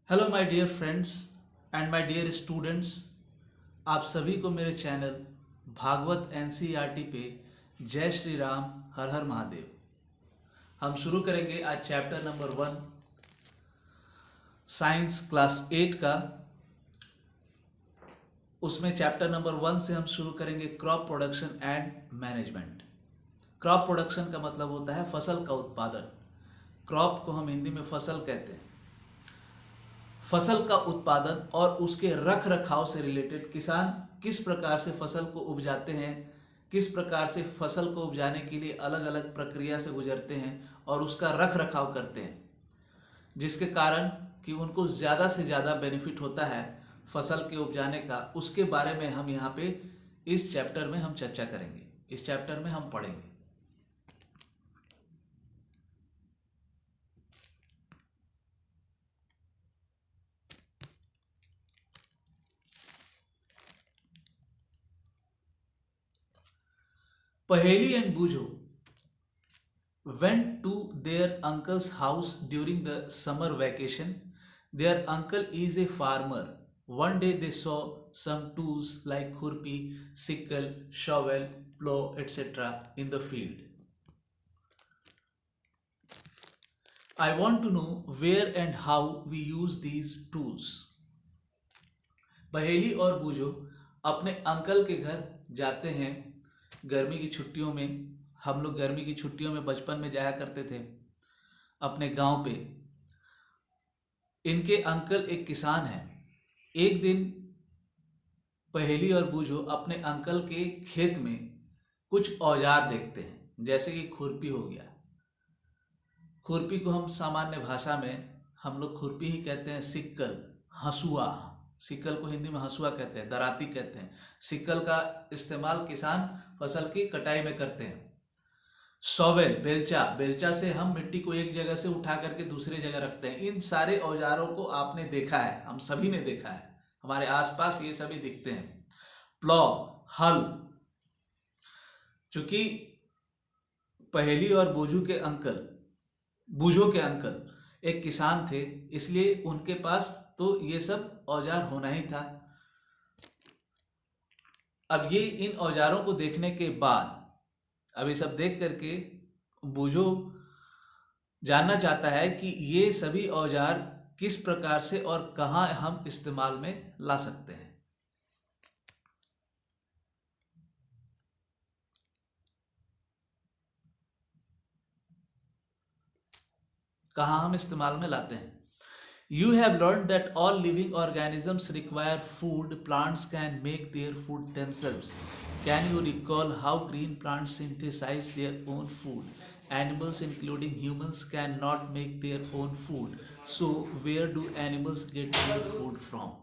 Hello my dear friends and my dear students. आप सभी को मेरे चैनल भागवत एनसीईआरटी पे जय श्री राम, हर हर महादेव। हम शुरू करेंगे आज चैप्टर नंबर 1 साइंस क्लास 8 का। उसमें चैप्टर नंबर 1 से हम शुरू करेंगे crop production and management. Crop production का मतलब होता है फसल का उत्पादन। क्रॉप को हम हिंदी में फसल कहते हैं। फसल का उत्पादन और उसके रख रखाव से रिलेटेड किसान किस प्रकार से फसल को उपजाते हैं, किस प्रकार से फसल को उपजाने के लिए अलग अलग प्रक्रिया से गुजरते हैं और उसका रख रखाव करते हैं, जिसके कारण कि उनको ज़्यादा से ज़्यादा बेनिफिट होता है फसल के उपजाने का। उसके बारे में हम यहाँ पे इस चैप्टर में हम चर्चा करेंगे, इस चैप्टर में हम पढ़ेंगे। पहेली एंड बूझो went to their uncle's house during the summer vacation. Their uncle is a farmer. One day they saw some tools like khurpi, sickle, shovel, plow, etc. in the field. I want to know where and how we use these tools. पहेली और बूझो अपने uncle के घर जाते हैं गर्मी की छुट्टियों में। हम लोग गर्मी की छुट्टियों में बचपन में जाया करते थे अपने गांव पे। इनके अंकल एक किसान हैं। एक दिन पहेली और बूझो अपने अंकल के खेत में कुछ औजार देखते हैं, जैसे कि खुरपी हो गया। खुरपी को हम सामान्य भाषा में हम लोग खुरपी ही कहते हैं। सिक्कल, हंसुआ, सिक्कल को हिंदी में हंसुआ कहते हैं, दराती कहते हैं। सिक्कल का इस्तेमाल किसान फसल की कटाई में करते हैं। शॉवेल, बेलचा, बेलचा से हम मिट्टी को एक जगह से उठा करके दूसरे जगह रखते हैं। इन सारे औजारों को आपने देखा है, हम सभी ने देखा है, हमारे आसपास ये सभी दिखते हैं। प्लॉ, हल। चूंकि पहेली और बूझो के अंकल एक किसान थे, इसलिए उनके पास तो ये सब औजार होना ही था। अब ये इन औजारों को देखने के बाद, अब ये सब देख करके बूझो जानना चाहता है कि ये सभी औजार किस प्रकार से और कहाँ हम इस्तेमाल में ला सकते हैं। कहाँ हम इस्तेमाल में लाते हैं। You have learned that all living organisms require food. Plants can make their food themselves. Can you recall how green plants synthesize their own food? Animals, including humans, cannot make their own food. So, where do animals get their food from?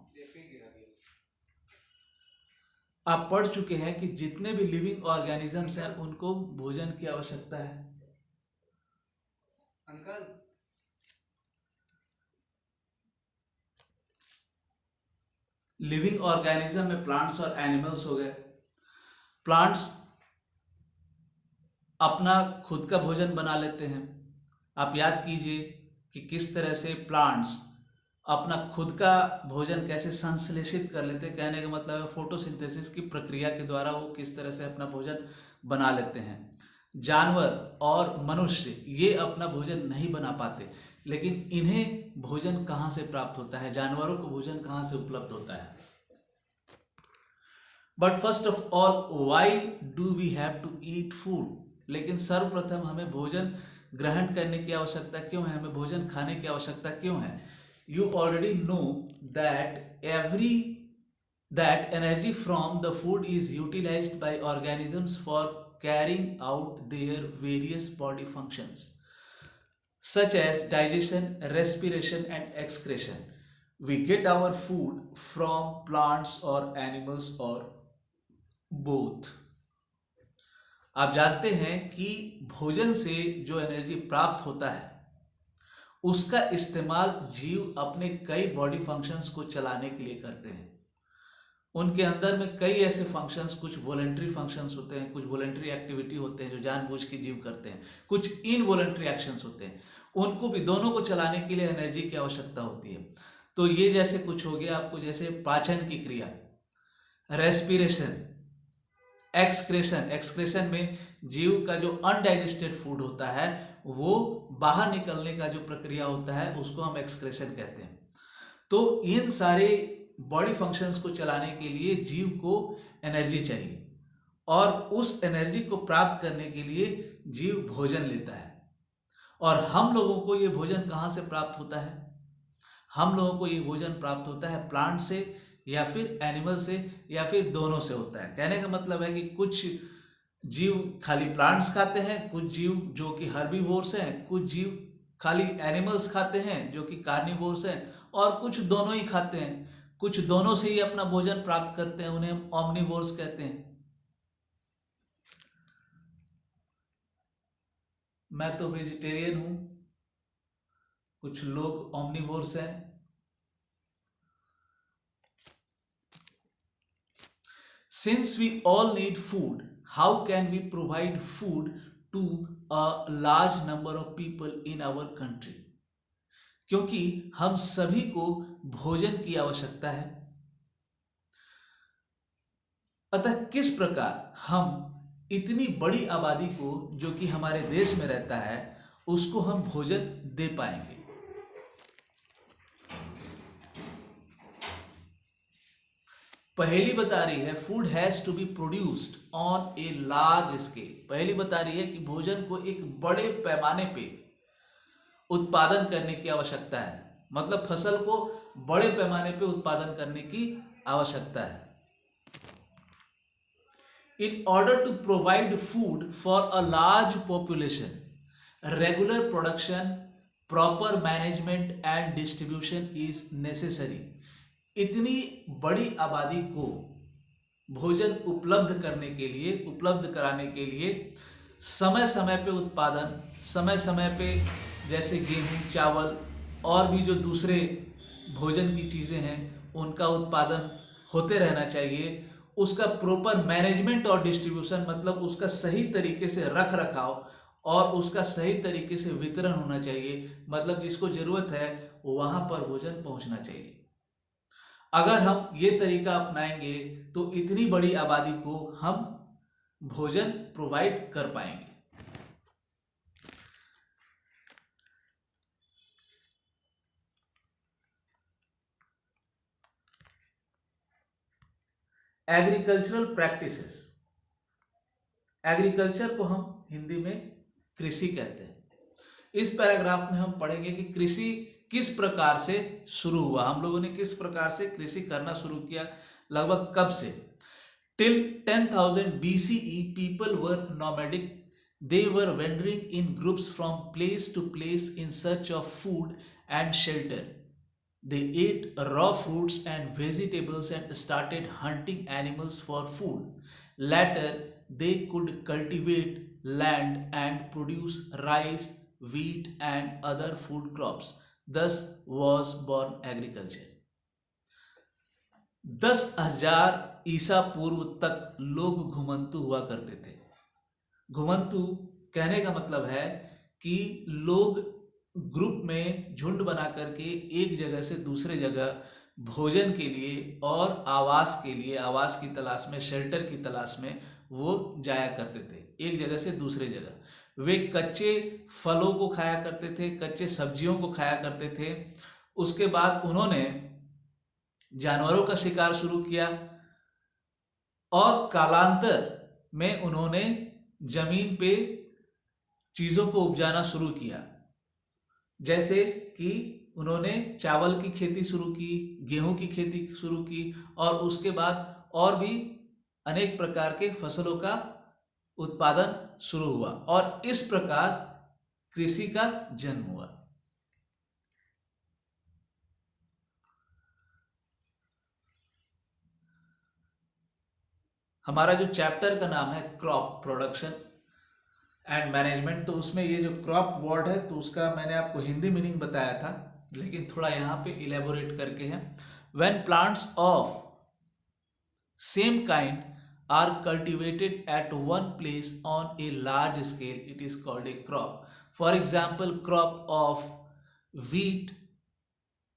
आप पढ़ चुके हैं कि जितने भी living organisms हैं उनको भोजन की आवश्यकता है। अंकल, लिविंग ऑर्गेनिज्म में प्लांट्स और एनिमल्स हो गए। प्लांट्स अपना खुद का भोजन बना लेते हैं। आप याद कीजिए कि किस तरह से प्लांट्स अपना खुद का भोजन कैसे संश्लेषित कर लेते हैं। कहने का मतलब है फोटोसिंथेसिस की प्रक्रिया के द्वारा वो किस तरह से अपना भोजन बना लेते हैं। जानवर और मनुष्य ये अपना भोजन नहीं बना पाते, लेकिन इन्हें भोजन कहाँ से प्राप्त होता है, जानवरों को भोजन कहाँ से उपलब्ध होता है। But first of all, why do we have to eat food? लेकिन सर्वप्रथम हमें भोजन ग्रहण करने की आवश्यकता क्यों है, हमें भोजन खाने की आवश्यकता क्यों है? You already know that energy from the food is utilised by organisms for carrying out their various body functions such as digestion, respiration and excretion. We get our food from plants or animals or both. आप जानते हैं कि भोजन से जो energy प्राप्त होता है उसका इस्तेमाल जीव अपने कई बॉडी फंक्शंस को चलाने के लिए करते हैं। उनके अंदर में कई ऐसे फंक्शंस, कुछ वॉलेंट्री फंक्शंस होते हैं, कुछ वॉलेंट्री एक्टिविटी होते हैं जो जानबूझ के जीव करते हैं, कुछ इनवॉलेंट्री एक्शंस होते हैं। उनको भी, दोनों को चलाने के लिए एनर्जी की आवश्यकता होती है। तो ये जैसे कुछ हो गया आपको, जैसे पाचन की क्रिया, रेस्पिरेशन, एक्सक्रेशन। एक्सक्रेशन में जीव का जो अनडाइजेस्टेड फूड होता है वो बाहर निकलने का जो प्रक्रिया होता है उसको हम एक्सक्रेशन कहते हैं। तो इन सारे बॉडी फंक्शंस को चलाने के लिए जीव को एनर्जी चाहिए, और उस एनर्जी को प्राप्त करने के लिए जीव भोजन लेता है। और हम लोगों को ये भोजन कहाँ से प्राप्त होता है? हम लोगों को ये भोजन प्राप्त होता है प्लांट से, या फिर एनिमल से, या फिर दोनों से होता है। कहने का मतलब है कि कुछ जीव खाली प्लांट्स खाते हैं, कुछ जीव जो कि हर्बीवोर्स हैं, कुछ जीव खाली एनिमल्स खाते हैं जो कि कार्निवोर्स हैं, और कुछ दोनों ही खाते हैं, कुछ दोनों से ही अपना भोजन प्राप्त करते हैं, उन्हें हम ऑमनीवोर्स कहते हैं। मैं तो वेजिटेरियन हूं, कुछ लोग ऑमनीवोर्स हैं। Since we all need food, how can we provide food to a large number of people in our country? क्योंकि हम सभी को भोजन की आवश्यकता है, अतः किस प्रकार हम इतनी बड़ी आबादी को जो कि हमारे देश में रहता है उसको हम भोजन दे पाएंगे? पहली बता रही है food has to be produced on a large scale. पहली बता रही है कि भोजन को एक बड़े पैमाने पे उत्पादन करने की आवश्यकता है, मतलब फसल को बड़े पैमाने पे उत्पादन करने की आवश्यकता है। In order to provide food for a large population, regular production, proper management and distribution is necessary. इतनी बड़ी आबादी को भोजन उपलब्ध करने के लिए, उपलब्ध कराने के लिए समय समय पे उत्पादन, समय समय पे जैसे गेहूं, चावल और भी जो दूसरे भोजन की चीज़ें हैं उनका उत्पादन होते रहना चाहिए। उसका प्रॉपर मैनेजमेंट और डिस्ट्रीब्यूशन, मतलब उसका सही तरीके से रख रखाव और उसका सही तरीके से वितरण होना चाहिए, मतलब जिसको ज़रूरत है वहाँ पर भोजन पहुँचना चाहिए। अगर हम ये तरीका अपनाएंगे तो इतनी बड़ी आबादी को हम भोजन प्रोवाइड कर पाएंगे। एग्रीकल्चरल प्रैक्टिसेस, एग्रीकल्चर को हम हिंदी में कृषि कहते हैं। इस पैराग्राफ में हम पढ़ेंगे कि कृषि किस प्रकार से शुरू हुआ, हम लोगों ने किस प्रकार से कृषि करना शुरू किया, लगभग कब से। Till 10,000 BCE people were nomadic. They were wandering in groups from place to place in search of food and shelter. They ate raw fruits and vegetables and started hunting animals for food. Later, they could cultivate land and produce rice, wheat, and other food crops. Thus was born agriculture. 10,000 ईसा पूर्व तक लोग घुमंतु हुआ करते थे। घुमंतु कहने का मतलब है कि लोग ग्रुप में झुंड बना करके एक जगह से दूसरे जगह भोजन के लिए और आवास के लिए, आवास की तलाश में, शेल्टर की तलाश में वो जाया करते थे एक जगह से दूसरे जगह। वे कच्चे फलों को खाया करते थे, कच्चे सब्जियों को खाया करते थे। उसके बाद उन्होंने जानवरों का शिकार शुरू किया और कालांतर में उन्होंने जमीन पे चीज़ों को उपजाना शुरू किया, जैसे कि उन्होंने चावल की खेती शुरू की, गेहूं की खेती शुरू की, और उसके बाद और भी अनेक प्रकार के फसलों का उत्पादन शुरू हुआ, और इस प्रकार कृषि का जन्म हुआ। हमारा जो चैप्टर का नाम है क्रॉप प्रोडक्शन एंड मैनेजमेंट, तो उसमें ये जो क्रॉप वर्ड है तो उसका मैंने आपको हिंदी मीनिंग बताया था, लेकिन थोड़ा यहाँ पे इलेबोरेट करके है। When plants of same kind are cultivated at one place on a large scale, it is called a crop. For example, crop of wheat,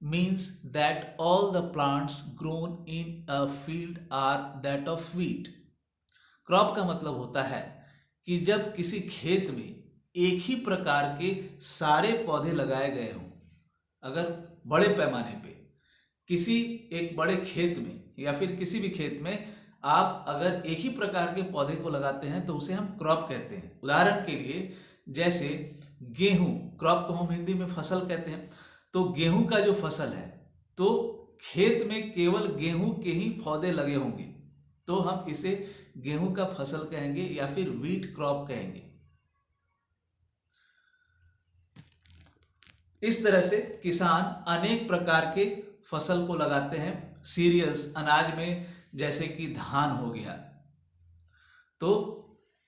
means that all the plants grown in a field are that of wheat. Crop का मतलब होता है कि जब किसी खेत में एक ही प्रकार के सारे पौधे लगाए गए हों, अगर बड़े पैमाने पे किसी एक बड़े खेत में या फिर किसी भी खेत में आप अगर एक ही प्रकार के पौधे को लगाते हैं तो उसे हम क्रॉप कहते हैं। उदाहरण के लिए जैसे गेहूं, क्रॉप को हम हिंदी में फसल कहते हैं। तो गेहूं का जो फसल है तो खेत में केवल गेहूं के ही पौधे लगे होंगे तो हम इसे गेहूं का फसल कहेंगे या फिर व्हीट क्रॉप कहेंगे। इस तरह से किसान अनेक प्रकार के फसल को लगाते हैं। सीरियल्स, अनाज में जैसे कि धान हो गया, तो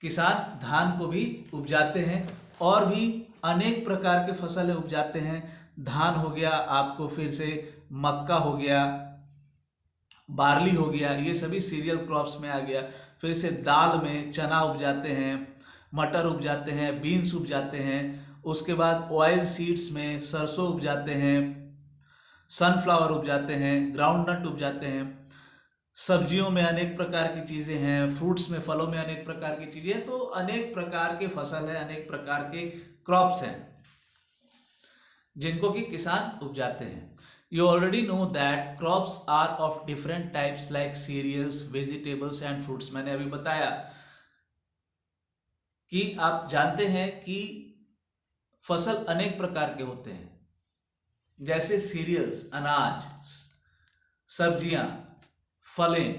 किसान धान को भी उपजाते हैं और भी अनेक प्रकार के फसलें उपजाते हैं। धान हो गया, आपको फिर से मक्का हो गया, बार्ली हो गया, ये सभी सीरियल क्रॉप्स में आ गया। फिर से दाल में चना उपजाते हैं, मटर उपजाते हैं, बीन्स उपजाते हैं। उसके बाद ऑयल सीड्स में सरसों उपजाते हैं, सनफ्लावर उपजाते हैं, ग्राउंडनट उपजाते हैं। सब्जियों में अनेक प्रकार की चीज़ें हैं, फ्रूट्स में, फलों में अनेक प्रकार की चीज़ें हैं। तो अनेक प्रकार के फसल हैं, अनेक प्रकार के क्रॉप्स हैं जिनको कि किसान उपजाते हैं। You already know that crops are of different types like cereals, vegetables and fruits. मैंने अभी बताया कि आप जानते हैं कि फसल अनेक प्रकार के होते हैं, जैसे सीरियल्स अनाज, सब्जियां, फलें।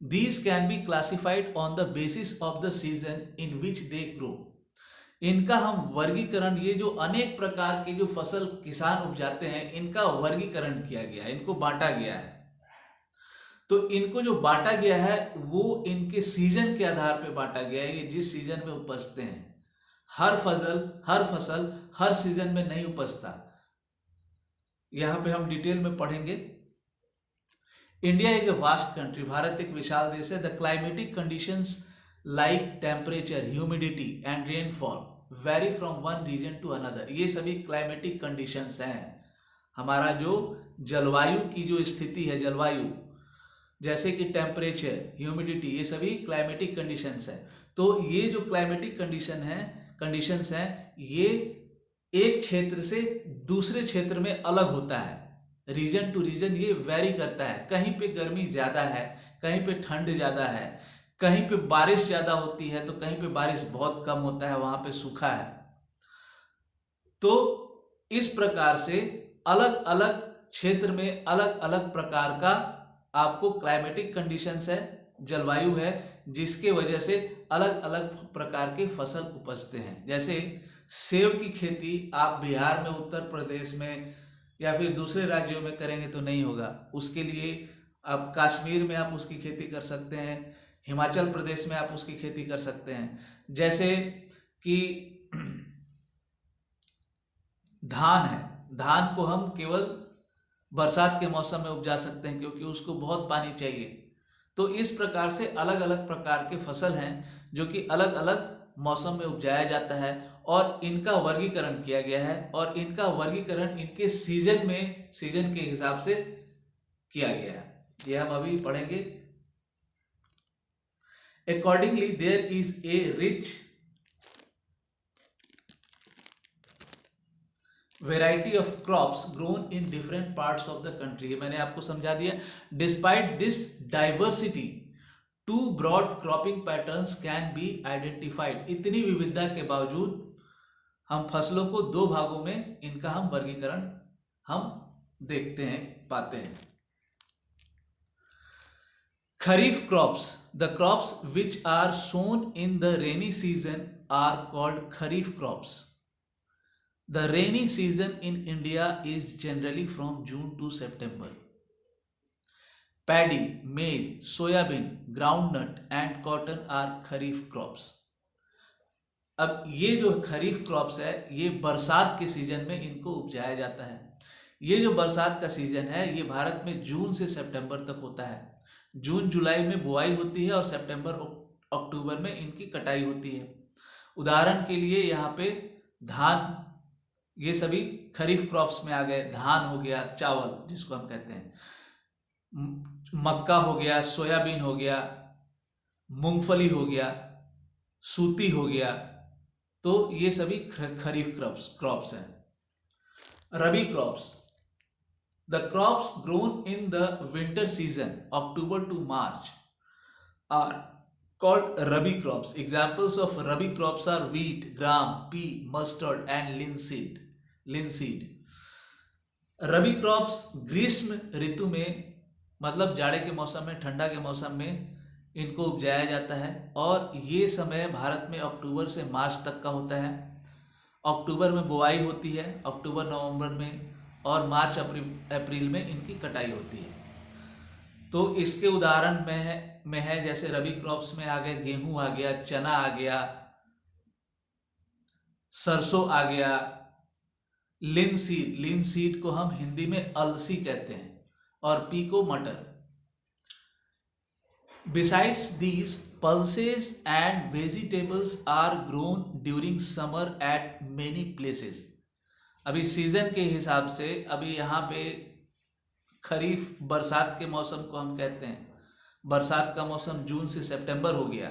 These can be classified on the basis of the season in which they grow. इनका हम वर्गीकरण, ये जो अनेक प्रकार के जो फसल किसान उपजाते हैं इनका वर्गीकरण किया गया है, इनको बांटा गया है। तो इनको जो बांटा गया है वो इनके सीजन के आधार पे बांटा गया है, ये जिस सीजन में उपजते हैं। हर फसल हर सीजन में नहीं उपजता। यहां पे हम डिटेल में पढ़ेंगे। India is a vast country, भारत एक विशाल देश है। The climatic conditions like temperature, humidity and rainfall vary from one region to another. ये सभी क्लाइमेटिक कंडीशंस हैं। हमारा जो जलवायु की जो स्थिति है, जलवायु जैसे कि टेम्परेचर, ह्यूमिडिटी, ये सभी क्लाइमेटिक कंडीशंस हैं। तो ये जो क्लाइमेटिक कंडीशंस हैं ये एक क्षेत्र से दूसरे क्षेत्र में अलग होता है। रीजन टू रीजन ये वेरी करता है। कहीं पे गर्मी ज़्यादा है, कहीं पे ठंड ज़्यादा है, कहीं पे बारिश ज़्यादा होती है तो कहीं पे बारिश बहुत कम होता है, वहाँ पे सूखा है। तो इस प्रकार से अलग अलग क्षेत्र में अलग अलग प्रकार का आपको क्लाइमेटिक कंडीशंस है, जलवायु है, जिसके वजह से अलग अलग प्रकार के फसल उपजते हैं। जैसे सेब की खेती आप बिहार में, उत्तर प्रदेश में या फिर दूसरे राज्यों में करेंगे तो नहीं होगा। उसके लिए आप कश्मीर में आप उसकी खेती कर सकते हैं, हिमाचल प्रदेश में आप उसकी खेती कर सकते हैं। जैसे कि धान है, धान को हम केवल बरसात के मौसम में उपजा सकते हैं क्योंकि उसको बहुत पानी चाहिए। तो इस प्रकार से अलग अलग प्रकार के फसल हैं जो कि अलग अलग मौसम में उपजाया जाता है और इनका वर्गीकरण किया गया है और इनका वर्गीकरण इनके सीजन के हिसाब से किया गया है। ये हम अभी पढ़ेंगे। Accordingly, there is a rich variety of crops grown in different parts of the country. ये मैंने आपको समझा दिया। Despite this diversity, two broad cropping patterns can be identified. इतनी विविधता के बावजूद हम फसलों को दो भागों में इनका हम वर्गीकरण हम देखते हैं, पाते हैं। Kharif crops, the crops which are sown in the rainy season are called Kharif crops. The rainy season in India is generally from June to September. Paddy, maize, soybean, groundnut and cotton are Kharif crops. अब ये जो खरीफ crops है ये बरसात के season में इनको उपजाया जाता है। ये जो बरसात का सीजन है ये भारत में जून से सितंबर तक होता है। जून जुलाई में बुआई होती है और सितंबर अक्टूबर में इनकी कटाई होती है। उदाहरण के लिए यहाँ पे धान ये सभी खरीफ क्रॉप्स में आ गए। धान हो गया, चावल जिसको हम कहते हैं, मक्का हो गया, सोयाबीन हो गया, मूंगफली हो गया, सूती हो गया। तो ये सभी खरीफ क्रॉप्स हैं। Rabi crops, the crops grown in the winter season October to March are called rabi crops. Examples of rabi crops are wheat, gram, pea, mustard and linseed. Rabi crops ग्रीष्म ऋतु में, मतलब जाड़े के मौसम में, ठंडा के मौसम में इनको उपजाया जाता है। और ये समय भारत में अक्टूबर से मार्च तक का होता है। अक्टूबर में बुआई होती है, अक्टूबर नवंबर में, और मार्च अप्रैल में इनकी कटाई होती है। तो इसके उदाहरण में है जैसे रबी क्रॉप्स में आ गए गेहूं आ गया, चना आ गया, सरसों आ गया, लिनसीड को हम हिंदी में अलसी कहते हैं, और पी को मटर। Besides these pulses and vegetables are grown during summer at many places. अभी सीजन के हिसाब से अभी यहाँ पे खरीफ बरसात के मौसम को हम कहते हैं। बरसात का मौसम जून से सितंबर हो गया।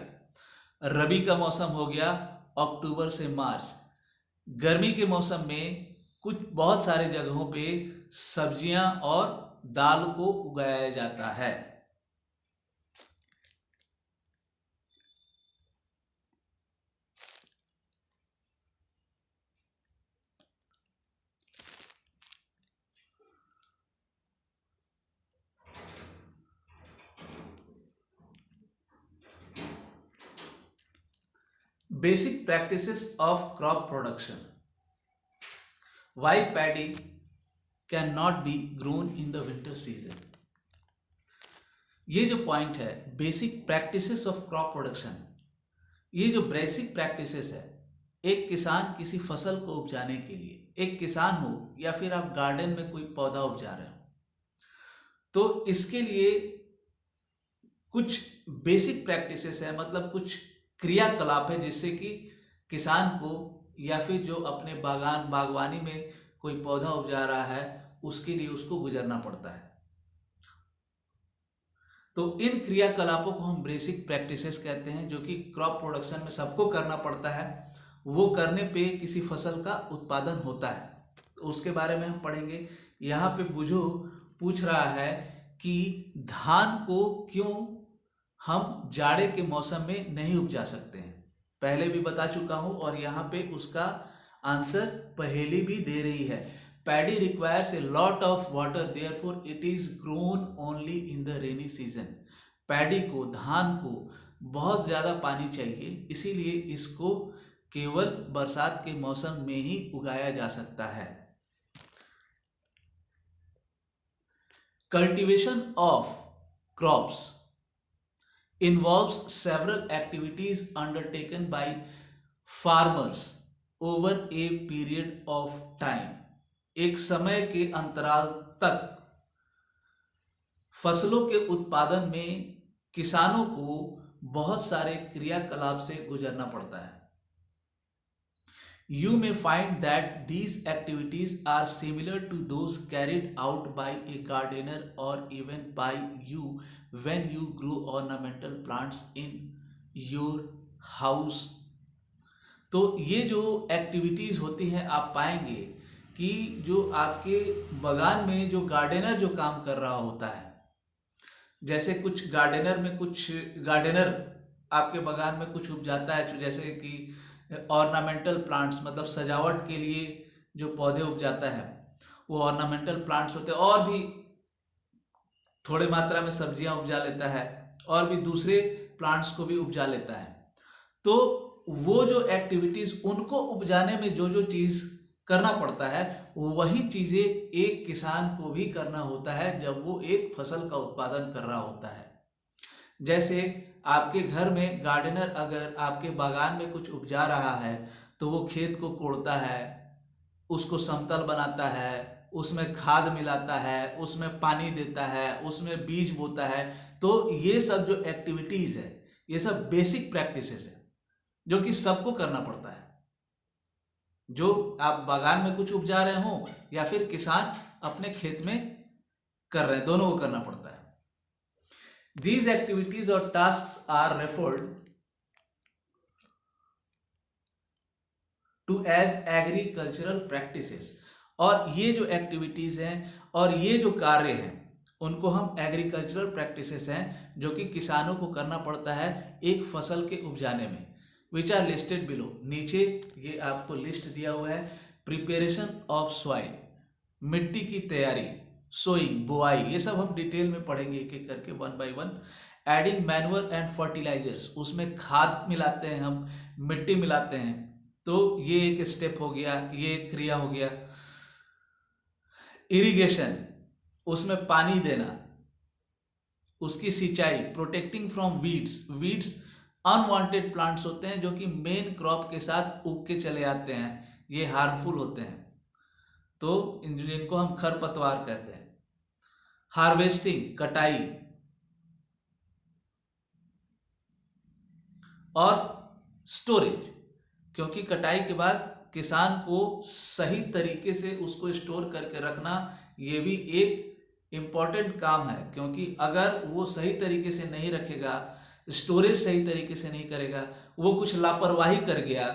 रबी का मौसम हो गया अक्टूबर से मार्च। गर्मी के मौसम में कुछ बहुत सारे जगहों पे सब्जियां और दाल को उगाया जाता है। Basic practices of crop production. Why paddy cannot be grown in the winter season? ये जो पॉइंट है basic practices of crop production, ये जो बेसिक प्रैक्टिसेस है एक किसान किसी फसल को उपजाने के लिए, एक किसान हो या फिर आप गार्डन में कोई पौधा उपजा रहे हो, तो इसके लिए कुछ बेसिक प्रैक्टिसेस है, मतलब कुछ क्रियाकलाप है जिससे कि किसान को या फिर जो अपने बागवानी में कोई पौधा उपजा रहा है उसके लिए उसको गुजरना पड़ता है। तो इन क्रियाकलापों को हम बेसिक प्रैक्टिसेस कहते हैं, जो कि क्रॉप प्रोडक्शन में सबको करना पड़ता है। वो करने पे किसी फसल का उत्पादन होता है, तो उसके बारे में हम पढ़ेंगे। यहाँ पे बुझो पूछ रहा है कि धान को क्यों हम जाड़े के मौसम में नहीं उपजा सकते हैं। पहले भी बता चुका हूं और यहाँ पे उसका आंसर पहेली भी दे रही है। Paddy requires a lot of water, therefore it is grown only in the rainy season. Paddy को, धान को बहुत ज़्यादा पानी चाहिए, इसीलिए इसको केवल बरसात के मौसम में ही उगाया जा सकता है। Cultivation of crops involves several activities undertaken by farmers over a period of time. एक समय के अंतराल तक फसलों के उत्पादन में किसानों को बहुत सारे क्रियाकलाप से गुजरना पड़ता है। You may find that these activities are similar to those carried out by a gardener or even by you when you grow ornamental plants in your house. तो ये जो एक्टिविटीज़ होती हैं आप पाएंगे कि जो आपके बगान में जो गार्डनर जो काम कर रहा होता है, जैसे कुछ गार्डनर आपके बगान में कुछ उपजाता है, जैसे कि ऑर्नामेंटल प्लांट्स, मतलब सजावट के लिए जो पौधे उपजाता है वो ऑर्नामेंटल प्लांट्स होते हैं। और भी थोड़े मात्रा में सब्जियां उपजा लेता है और भी दूसरे प्लांट्स को भी उपजा लेता है। तो वो जो एक्टिविटीज़ उनको उपजाने में जो जो चीज़ करना पड़ता है वही चीज़ें एक किसान को भी करना होता है जब वो एक फसल का उत्पादन कर रहा होता है। जैसे आपके घर में गार्डनर अगर आपके बागान में कुछ उपजा रहा है तो वो खेत को कोड़ता है, उसको समतल बनाता है, उसमें खाद मिलाता है, उसमें पानी देता है, उसमें बीज बोता है। तो ये सब जो एक्टिविटीज़ है ये सब बेसिक प्रैक्टिसेस है जो कि सबको करना पड़ता है। जो आप बागान में कुछ उपजा रहे हो या फिर किसान अपने खेत में कर रहे हैं, दोनों को करना पड़ता है। These activities or tasks are referred to as agricultural practices। और ये जो एक्टिविटीज हैं और ये जो कार्य हैं उनको हम एग्रीकल्चरल प्रैक्टिसेस हैं, जो कि किसानों को करना पड़ता है एक फसल के उपजाने में। विच आर लिस्टेड बिलो, नीचे ये आपको लिस्ट दिया हुआ है। प्रिपरेशन ऑफ सॉइल, मिट्टी की तैयारी, सोइंग बुआई, ये सब हम डिटेल में पढ़ेंगे एक एक करके one by one. Adding manure and fertilisers, उसमें खाद मिलाते हैं हम, मिट्टी मिलाते हैं, तो ये एक स्टेप हो गया, ये एक क्रिया हो गया। इरिगेशन, उसमें पानी देना, उसकी सिंचाई। Protecting from weeds, weeds unwanted plants होते हैं जो कि मेन क्रॉप के साथ उग के चले आते हैं, ये हार्मफुल होते हैं, तो जिनको हम खरपतवार कहते हैं। हार्वेस्टिंग, कटाई, और स्टोरेज, क्योंकि कटाई के बाद किसान को सही तरीके से उसको स्टोर करके रखना, ये भी एक इम्पॉर्टेंट काम है, क्योंकि अगर वो सही तरीके से नहीं रखेगा, स्टोरेज सही तरीके से नहीं करेगा, वो कुछ लापरवाही कर गया,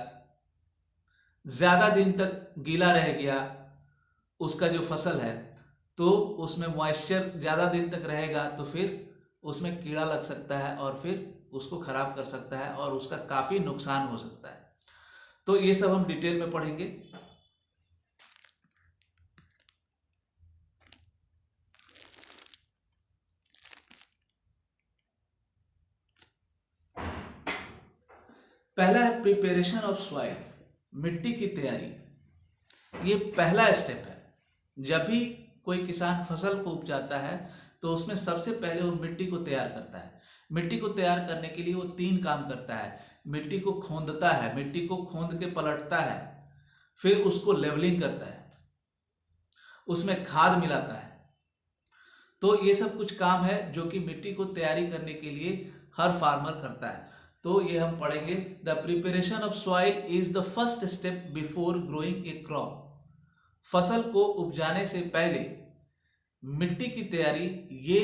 ज़्यादा दिन तक गीला रह गया उसका जो फसल है, तो उसमें मॉइस्चर ज़्यादा दिन तक रहेगा तो फिर उसमें कीड़ा लग सकता है और फिर उसको ख़राब कर सकता है और उसका काफ़ी नुकसान हो सकता है। तो ये सब हम डिटेल में पढ़ेंगे। पहला है प्रिपरेशन ऑफ सॉइल, मिट्टी की तैयारी। ये पहला स्टेप है। जब भी कोई किसान फसल को उपजाता है तो उसमें सबसे पहले वो मिट्टी को तैयार करता है। मिट्टी को तैयार करने के लिए वो 3 काम करता है। मिट्टी को खोदता है, मिट्टी को खोद के पलटता है, फिर उसको लेवलिंग करता है, उसमें खाद मिलाता है। तो ये सब कुछ काम है जो कि मिट्टी को तैयारी करने के लिए हर फार्मर करता है। तो ये हम पढ़ेंगे। The preparation of soil is the first step before growing A crop. फसल को उपजाने से पहले मिट्टी की तैयारी ये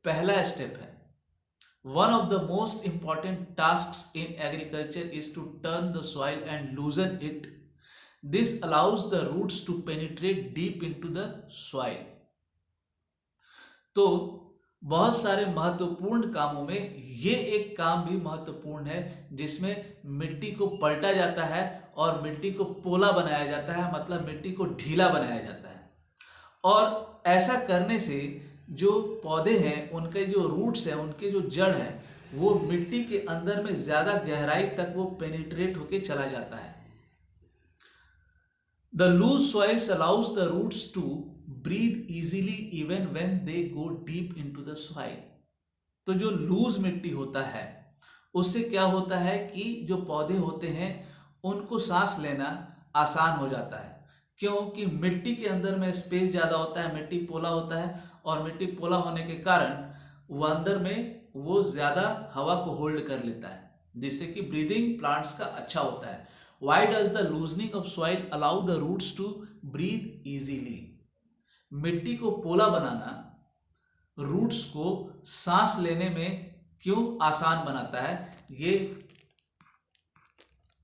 पहला स्टेप है। One of the most important tasks in agriculture is to turn the soil and loosen it. This allows the roots to penetrate deep into the soil. तो बहुत सारे महत्वपूर्ण कामों में ये एक काम भी महत्वपूर्ण है, जिसमें मिट्टी को पलटा जाता है और मिट्टी को पोला बनाया जाता है, मतलब मिट्टी को ढीला बनाया जाता है। और ऐसा करने से जो पौधे हैं, उनके जो रूट्स हैं, उनके जो जड़ है, वो मिट्टी के अंदर में ज़्यादा गहराई तक वो पेनिट्रेट होके चला जाता है। The loose soils allows the roots to breathe easily even when they go deep into the soil. तो जो लूज मिट्टी होता है उससे क्या होता है कि जो पौधे होते हैं उनको सांस लेना आसान हो जाता है, क्योंकि मिट्टी के अंदर में स्पेस ज़्यादा होता है, मिट्टी पोला होता है, और मिट्टी पोला होने के कारण वो अंदर में वो ज़्यादा हवा को होल्ड कर लेता है, जिससे कि ब्रीदिंग प्लांट्स का अच्छा होता है। Why does the loosening of soil allow the roots to breathe easily? मिट्टी को पोला बनाना रूट्स को सांस लेने में क्यों आसान बनाता है, ये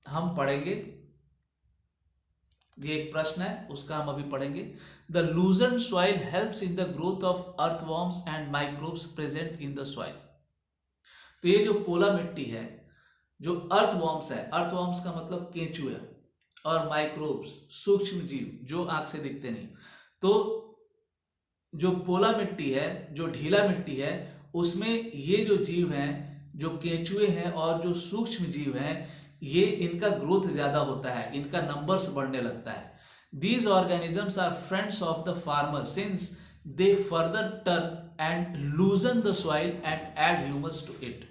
हम पढ़ेंगे। ये एक प्रश्न है, उसका हम अभी पढ़ेंगे। The लूजन soil helps in the growth of earthworms and microbes present in the soil. तो ये जो पोला मिट्टी है, जो अर्थवॉर्म्स है, अर्थवॉर्म्स का मतलब केंचुए, और माइक्रोब्स सूक्ष्म जीव जो आंख से दिखते नहीं, तो जो पोला मिट्टी है, जो ढीला मिट्टी है, उसमें ये जो जीव हैं, जो केंचुए हैं और जो सूक्ष्म जीव हैं, ये इनका ग्रोथ ज़्यादा होता है, इनका नंबर्स बढ़ने लगता है। These organisms are friends of the farmer since they further turn and loosen the soil and add humus to it.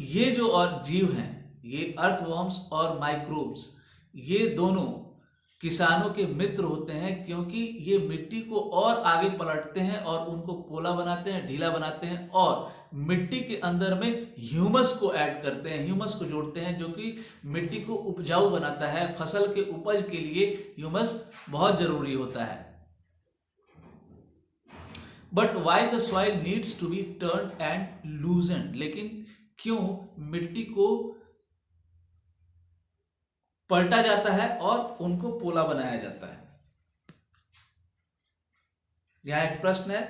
ये जो और जीव हैं, ये अर्थवॉर्म्स और माइक्रोब्स, ये दोनों किसानों के मित्र होते हैं, क्योंकि ये मिट्टी को और आगे पलटते हैं और उनको पोला बनाते हैं, ढीला बनाते हैं, और मिट्टी के अंदर में ह्यूमस को ऐड करते हैं, ह्यूमस को जोड़ते हैं, जो कि मिट्टी को उपजाऊ बनाता है। फसल के उपज के लिए ह्यूमस बहुत जरूरी होता है। But why the soil needs to be turn and loosen, लेकिन क्यों मिट्टी को पलटा जाता है और उनको पोला बनाया जाता है? यहां एक प्रश्न है,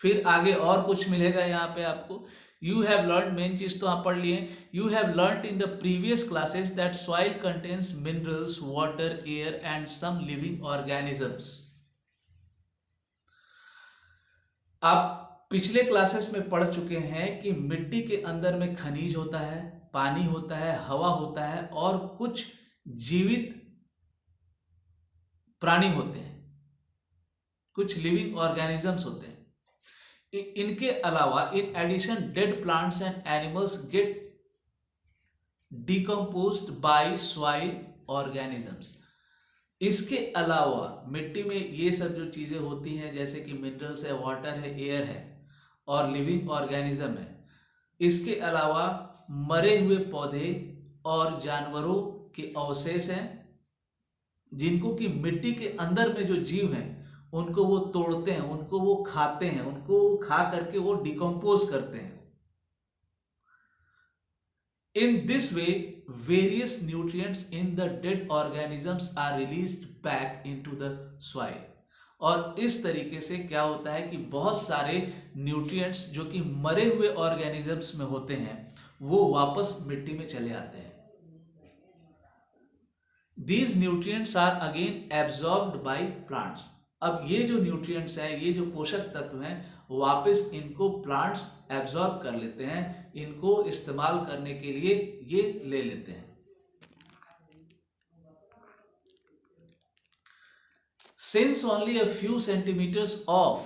फिर आगे और कुछ मिलेगा यहाँ पे आपको। यू हैव लर्न, मेन चीज तो आप पढ़ लिए। You have learn in the previous classes that soil contains minerals, water, air and some living organisms. आप पिछले क्लासेस में पढ़ चुके हैं कि मिट्टी के अंदर में खनिज होता है, पानी होता है, हवा होता है और कुछ जीवित प्राणी होते हैं, कुछ लिविंग ऑर्गेनिजम्स होते हैं। इनके अलावा in addition dead plants and animals get decomposed by soil organisms. इसके अलावा मिट्टी में ये सब जो चीजें होती हैं, जैसे कि मिनरल्स है, वाटर है, एयर है और लिविंग ऑर्गेनिज्म है, इसके अलावा मरे हुए पौधे और जानवरों के अवशेष हैं, जिनको कि मिट्टी के अंदर में जो जीव हैं उनको वो तोड़ते हैं, उनको वो खाते हैं, उनको खा करके वो डिकम्पोज करते हैं। In this way, various nutrients in the dead organisms are released back into the soil. और इस तरीके से क्या होता है कि बहुत सारे न्यूट्रिएंट्स जो कि मरे हुए ऑर्गेनिजम्स में होते हैं वो वापस मिट्टी में चले आते हैं। These nutrients are again absorbed by plants. अब ये जो न्यूट्रिएंट्स हैं, ये जो पोषक तत्व हैं, वापस इनको प्लांट्स एब्जॉर्ब कर लेते हैं, इनको इस्तेमाल करने के लिए ये ले लेते हैं। Since only a few centimeters of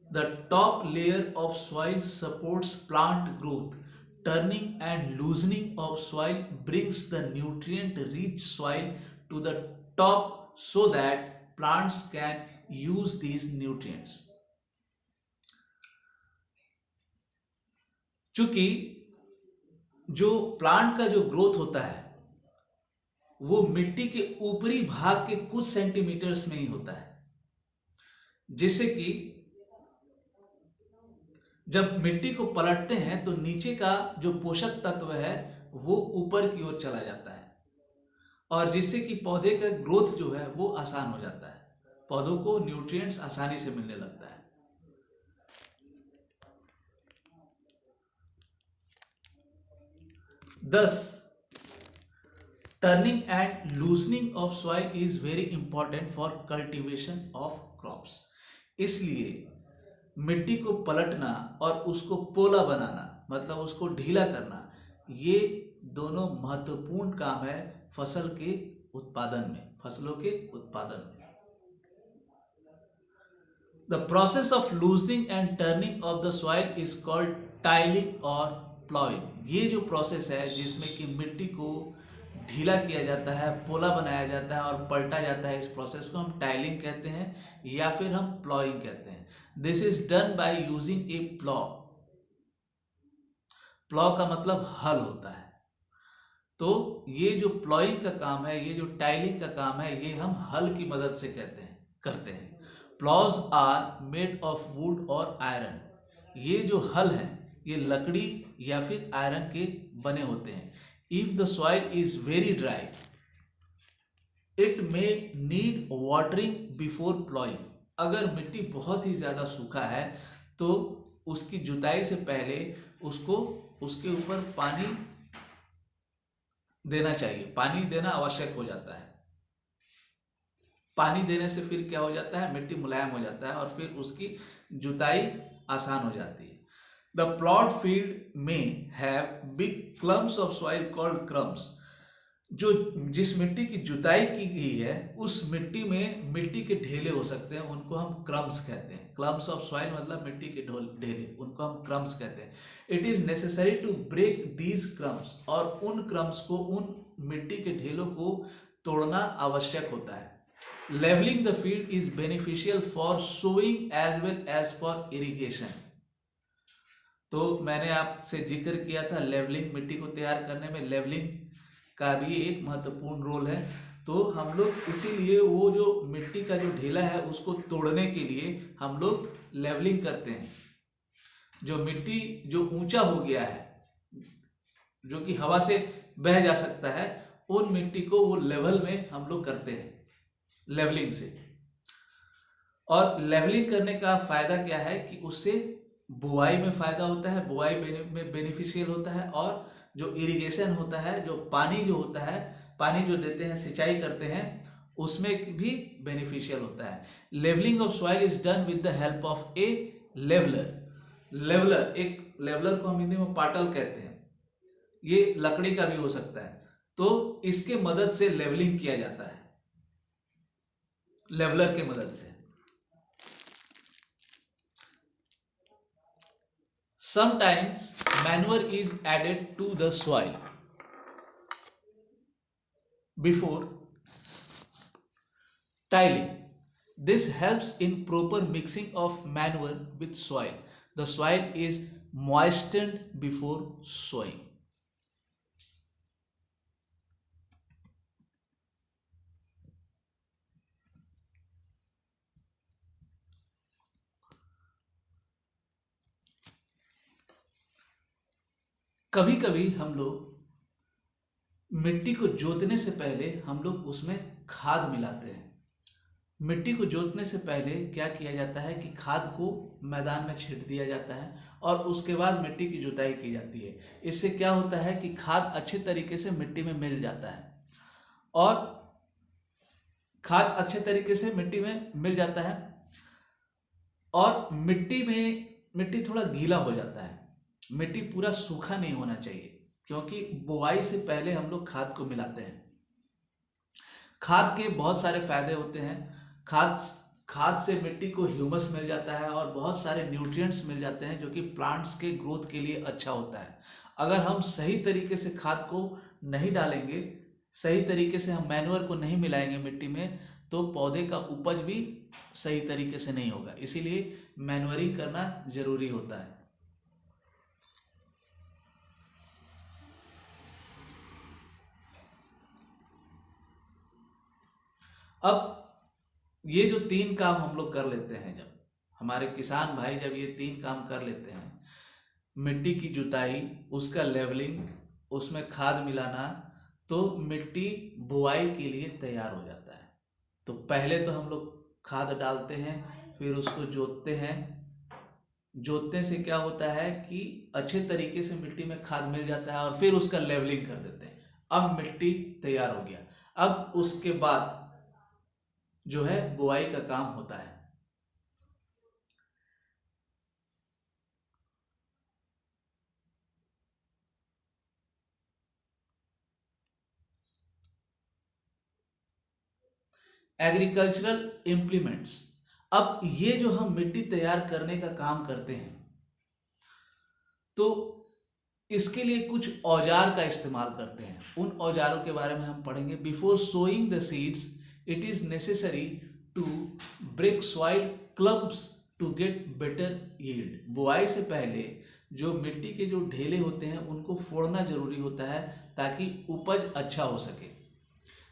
the top layer of soil supports plant growth, turning and loosening of soil brings the nutrient-rich soil to the top so that plants can use these nutrients. चूंकि जो plant का जो growth होता है वो मिट्टी के ऊपरी भाग के कुछ सेंटीमीटर्स में ही होता है, जिससे कि जब मिट्टी को पलटते हैं तो नीचे का जो पोषक तत्व है वो ऊपर की ओर चला जाता है, और जिससे कि पौधे का ग्रोथ जो है वो आसान हो जाता है, पौधों को न्यूट्रिएंट्स आसानी से मिलने लगता है। Thus, turning and loosening of soil is very important for cultivation of crops. इसलिए मिट्टी को पलटना और उसको पोला बनाना, मतलब उसको ढीला करना, ये दोनों महत्वपूर्ण काम है फसल के उत्पादन में, फसलों के उत्पादन में। The process of loosening and turning of the soil is called tiling or plowing. ये जो प्रोसेस है जिसमें कि मिट्टी को ढीला किया जाता है, पोला बनाया जाता है और पलटा जाता है, इस प्रोसेस को हम टाइलिंग कहते हैं या फिर हम प्लॉइंग कहते हैं। This is done by using A plough. Plough का मतलब हल होता है। तो ये जो प्लॉइंग का काम है, ये जो टाइलिंग का काम है, ये हम हल की मदद से करते हैं। Ploughs are made of wood और आयरन। ये जो हल है ये लकड़ी या फिर आयरन के बने होते हैं। If the soil is very dry it may need watering before ploughing. अगर मिट्टी बहुत ही ज़्यादा सूखा है तो उसकी जुताई से पहले उसको उसके ऊपर पानी देना चाहिए, पानी देना आवश्यक हो जाता है। पानी देने से फिर क्या हो जाता है, मिट्टी मुलायम हो जाता है और फिर उसकी जुताई आसान हो जाती है। द प्लॉट फील्ड में have big clumps of soil called crumbs. जो जिस मिट्टी की जुताई की गई है उस मिट्टी में मिट्टी के ढेले हो सकते हैं, उनको हम क्रम्स कहते हैं। क्लम्प्स ऑफ सॉइल मतलब मिट्टी के ढेले, उनको हम क्रम्स कहते हैं। It is necessary to break these crumbs, और उन क्रम्स को, उन मिट्टी के ढेलों को तोड़ना आवश्यक होता है। Levelling the field is beneficial for sowing as well as for irrigation. तो मैंने आपसे जिक्र किया था लेवलिंग, मिट्टी को तैयार करने में लेवलिंग का भी एक महत्वपूर्ण रोल है। तो हम लोग इसीलिए वो जो मिट्टी का जो ढेला है उसको तोड़ने के लिए हम लोग लेवलिंग करते हैं। जो मिट्टी जो ऊंचा हो गया है, जो कि हवा से बह जा सकता है, उन मिट्टी को वो लेवल में हम लोग करते हैं लेवलिंग से। और लेवलिंग करने का फायदा क्या है कि उससे बुआई में फायदा होता है, बुआई में बेनिफिशियल होता है, और जो इरिगेशन होता है, जो पानी जो होता है, पानी जो देते हैं, सिंचाई करते हैं, उसमें भी बेनिफिशियल होता है। Levelling of soil is done with the help of a leveller. Leveller, एक लेवलर को हम हिंदी में पाटल कहते हैं, ये लकड़ी का भी हो सकता है। तो इसके मदद से लेवलिंग किया जाता है, लेवलर के मदद से। Sometimes manure is added to the soil before tiling. This helps in proper mixing of manure with soil. The soil is moistened before sowing. कभी कभी हम लोग मिट्टी को जोतने से पहले हम लोग उसमें खाद मिलाते हैं। मिट्टी को जोतने से पहले क्या किया जाता है कि खाद को मैदान में छींट दिया जाता है और उसके बाद मिट्टी की जुताई की जाती है। इससे क्या होता है कि खाद अच्छे तरीके से मिट्टी में मिल जाता है, और खाद अच्छे तरीके से मिट्टी में मिल जाता है, और मिट्टी थोड़ा गीला हो जाता है। मिट्टी पूरा सूखा नहीं होना चाहिए, क्योंकि बुआई से पहले हम लोग खाद को मिलाते हैं। खाद के बहुत सारे फायदे होते हैं। खाद खाद से मिट्टी को ह्यूमस मिल जाता है और बहुत सारे न्यूट्रिएंट्स मिल जाते हैं, जो कि प्लांट्स के ग्रोथ के लिए अच्छा होता है। अगर हम सही तरीके से खाद को नहीं डालेंगे, सही तरीके से हम मैन्योर को नहीं मिलाएंगे मिट्टी में, तो पौधे का उपज भी सही तरीके से नहीं होगा। इसीलिए मैन्योरिंग करना जरूरी होता है। अब ये जो 3 काम हम लोग कर लेते हैं, जब हमारे किसान भाई जब ये 3 काम कर लेते हैं, मिट्टी की जुताई, उसका लेवलिंग, उसमें खाद मिलाना, तो मिट्टी बुआई के लिए तैयार हो जाता है। तो पहले तो हम लोग खाद डालते हैं, फिर उसको जोतते हैं। जोतने से क्या होता है कि अच्छे तरीके से मिट्टी में खाद मिल जाता है, और फिर उसका लेवलिंग कर देते हैं। अब मिट्टी तैयार हो गया। अब उसके बाद जो है बुआई का काम होता है। Agricultural implements. अब ये जो हम मिट्टी तैयार करने का काम करते हैं, तो इसके लिए कुछ औजार का इस्तेमाल करते हैं। उन औजारों के बारे में हम पढ़ेंगे। Before sowing the seeds it is necessary to break soil clumps to get better yield. बुआई से पहले जो मिट्टी के जो ढेले होते हैं उनको फोड़ना जरूरी होता है, ताकि उपज अच्छा हो सके।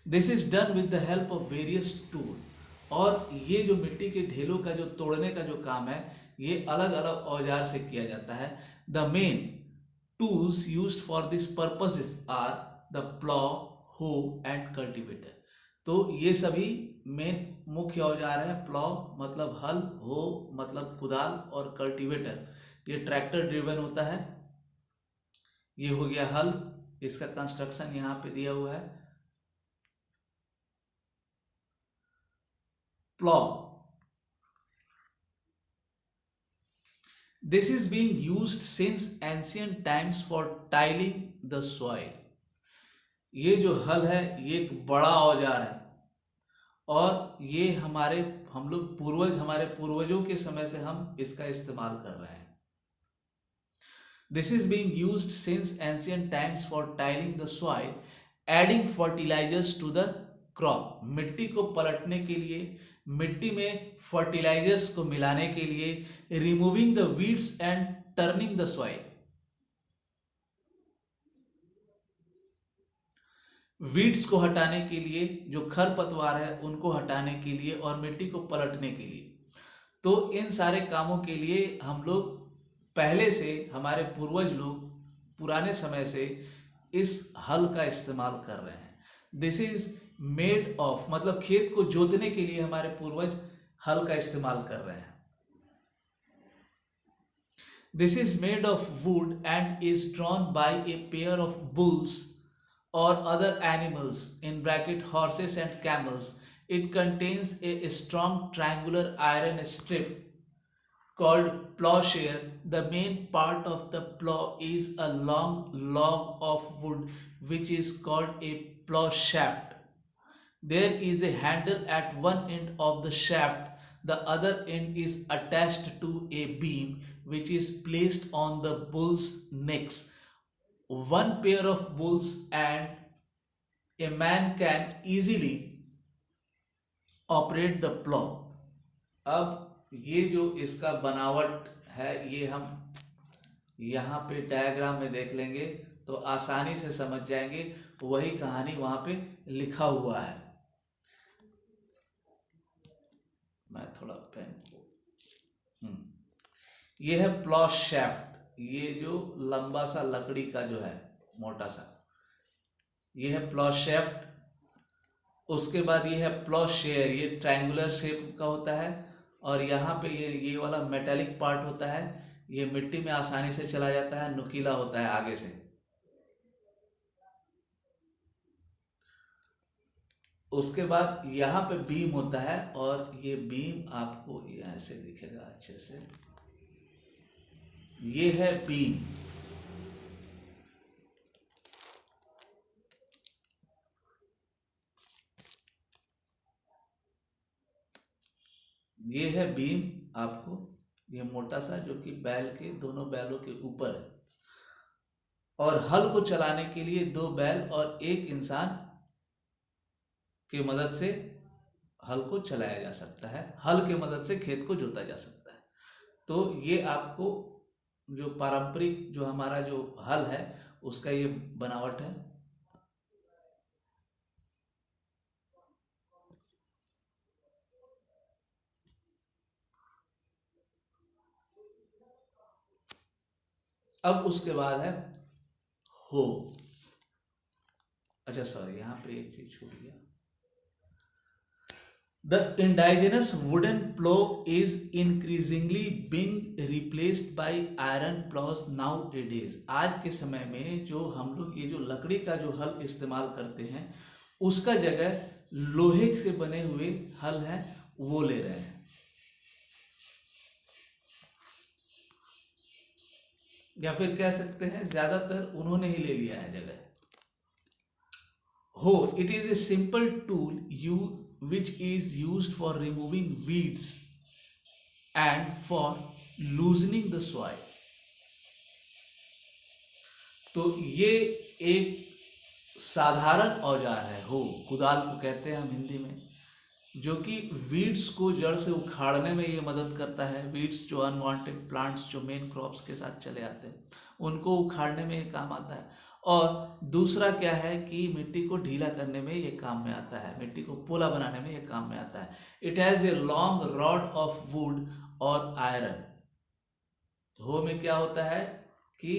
This is done with the help of various tool. और ये जो मिट्टी के ढेलों का जो तोड़ने का जो काम है, ये अलग अलग औजार से किया जाता है। The main tools used for this purposes are the plough, hoe and cultivator. तो ये सभी मेन मुख्य औजार हैं। प्लॉ मतलब हल, हो मतलब कुदाल, और कल्टीवेटर ये ट्रैक्टर ड्रिवन होता है। ये हो गया हल, इसका कंस्ट्रक्शन यहाँ पे दिया हुआ है। Plough, this is being used since ancient times for tiling the soil. ये जो हल है ये एक बड़ा औजार है, और ये हमारे पूर्वजों के समय से हम इसका इस्तेमाल कर रहे हैं। This is being used since ancient times for tiling the soil, adding fertilizers to the crop, मिट्टी को पलटने के लिए, मिट्टी में फर्टिलाइजर्स को मिलाने के लिए, removing the weeds and turning the soil. Weeds को हटाने के लिए, जो खरपतवार है उनको हटाने के लिए, और मिट्टी को पलटने के लिए। तो इन सारे कामों के लिए हम लोग पहले से, हमारे पूर्वज लोग पुराने समय से इस हल का इस्तेमाल कर रहे हैं। दिस इज मेड ऑफ, मतलब खेत को जोतने के लिए हमारे पूर्वज हल का इस्तेमाल कर रहे हैं। This is made of would and is drawn by a pair of bulls or other animals in bracket horses and camels. It contains a strong triangular iron strip called plowshare. The main part of the plow is a long log of wood which is called a plow shaft. There is a handle at one end of the shaft. The other end is attached to a beam which is placed on the bull's necks. One pair of bulls and a man can easily operate the plow. अब ये जो इसका बनावट है, ये हम यहाँ पे डायग्राम में देख लेंगे तो आसानी से समझ जाएंगे। वही कहानी वहाँ पे लिखा हुआ है। मैं थोड़ा पेन को, ये है प्लॉ शैफ्ट। ये जो लंबा सा लकड़ी का जो है मोटा सा, ये है प्लॉ शेफ्ट। उसके बाद ये है प्लॉ शेयर, ये ट्रायंगुलर शेप का होता है, और यहाँ पे ये वाला मेटेलिक पार्ट होता है, ये मिट्टी में आसानी से चला जाता है, नुकीला होता है आगे से। उसके बाद यहाँ पे बीम होता है, और ये बीम आपको ऐसे दिखेगा अच्छे से, ये है बीम। ये है बीम आपको, ये मोटा सा, जो कि बैल के दोनों बैलों के ऊपर है। और हल को चलाने के लिए 2 बैल और 1 इंसान की मदद से हल को चलाया जा सकता है। हल के मदद से खेत को जोता जा सकता है। तो ये आपको जो पारंपरिक जो हमारा जो हल है उसका ये बनावट है। अब उसके बाद है हो। अच्छा सॉरी, यहाँ पे एक चीज छूट गया। The indigenous wooden plow is increasingly being replaced by iron plows nowadays. आज के समय में जो हम लोग ये जो लकड़ी का जो हल इस्तेमाल करते हैं, उसका जगह लोहे से बने हुए हल हैं वो ले रहे हैं, या फिर कह सकते हैं ज्यादातर उन्होंने ही ले लिया है जगह। हो, it is a simple tool which is used for removing weeds and for loosening the soil. तो ये एक साधारण औजार है, हो, कुदाल को कहते हैं हम हिंदी में, जो कि वीड्स को जड़ से उखाड़ने में ये मदद करता है। वीड्स जो अनवांटेड प्लांट्स जो मेन क्रॉप्स के साथ चले आते हैं, उनको उखाड़ने में ये काम आता है। और दूसरा क्या है कि मिट्टी को ढीला करने में ये काम में आता है, मिट्टी को पोला बनाने में ये काम में आता है। It has a long rod of wood और आयरन। हो में क्या होता है कि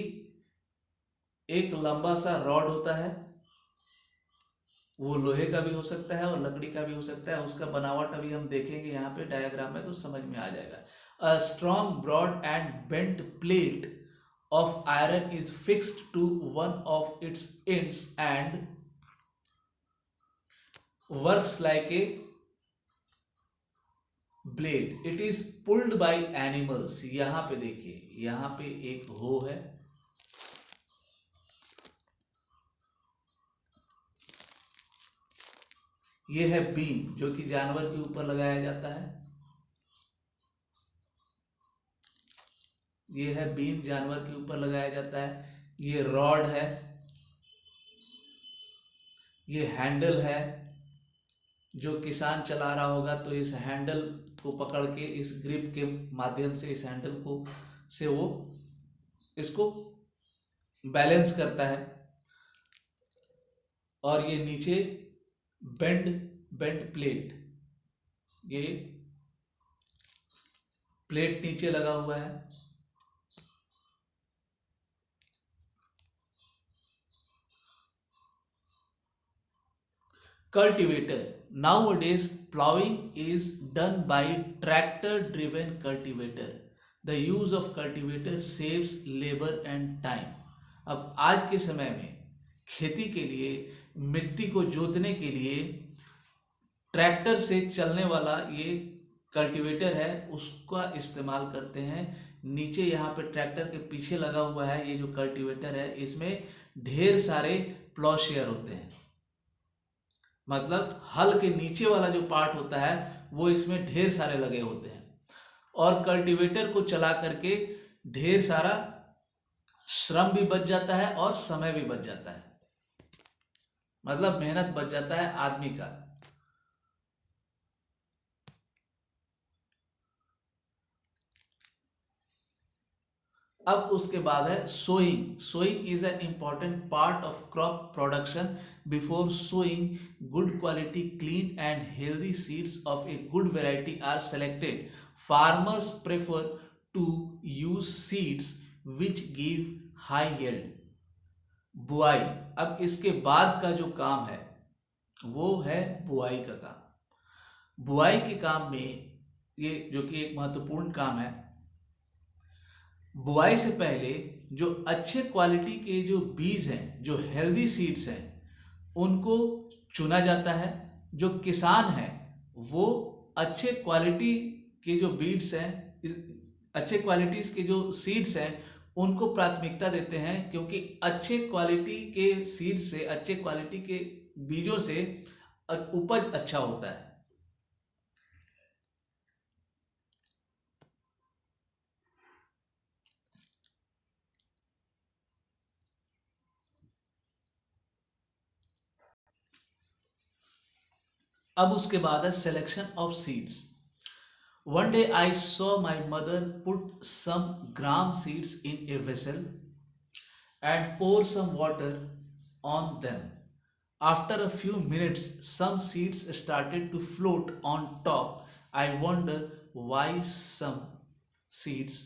एक लंबा सा रॉड होता है, वो लोहे का भी हो सकता है और लकड़ी का भी हो सकता है। उसका बनावट अभी हम देखेंगे यहाँ पे डायग्राम में तो समझ में आ जाएगा। A strong broad and bent plate of iron is fixed to one of its ends and works like a blade. It is pulled by animals. यहाँ पे देखिए, यहाँ पे एक हो है, ये है बीम जो कि जानवर के ऊपर लगाया जाता है। ये है बीम, जानवर के ऊपर लगाया जाता है। ये रॉड है, ये हैंडल है, जो किसान चला रहा होगा तो इस हैंडल को पकड़ के, इस ग्रिप के माध्यम से, इस हैंडल को से वो इसको बैलेंस करता है। और ये नीचे बेंड बेंड प्लेट, ये प्लेट नीचे लगा हुआ है। Cultivator. Nowadays, plowing is done by tractor-driven cultivator. The use of cultivator saves labor and time. अब आज के समय में खेती के लिए, मिट्टी को जोतने के लिए ट्रैक्टर से चलने वाला ये कल्टीवेटर है, उसका इस्तेमाल करते हैं। नीचे यहाँ पे ट्रैक्टर के पीछे लगा हुआ है ये जो कल्टीवेटर है, इसमें ढेर सारे प्लॉशेयर होते हैं। मतलब हल के नीचे वाला जो पार्ट होता है वो इसमें ढेर सारे लगे होते हैं। और कल्टीवेटर को चला करके ढेर सारा श्रम भी बच जाता है और समय भी बच जाता है, मतलब मेहनत बच जाता है आदमी का। अब उसके बाद है sowing. Sowing is an important part of crop production. Before sowing, good quality clean and healthy seeds of a good variety are selected. Farmers prefer to use seeds which give high yield. बुआई। अब इसके बाद का जो काम है वो है बुआई का काम। बुआई के काम में ये जो कि एक महत्वपूर्ण काम है, बुआई से पहले जो अच्छे क्वालिटी के जो बीज हैं, जो हेल्दी सीड्स हैं, उनको चुना जाता है। जो किसान हैं वो अच्छे क्वालिटी के जो बीड्स हैं, अच्छे क्वालिटीज के जो सीड्स हैं, उनको प्राथमिकता देते हैं, क्योंकि अच्छे क्वालिटी के सीड से, अच्छे क्वालिटी के बीजों से उपज अच्छा होता है। अब उसके बाद है selection of seeds. One day I saw my mother put some gram seeds in a vessel and pour some water on them. After a few minutes, some seeds started to float on top. I wonder why some seeds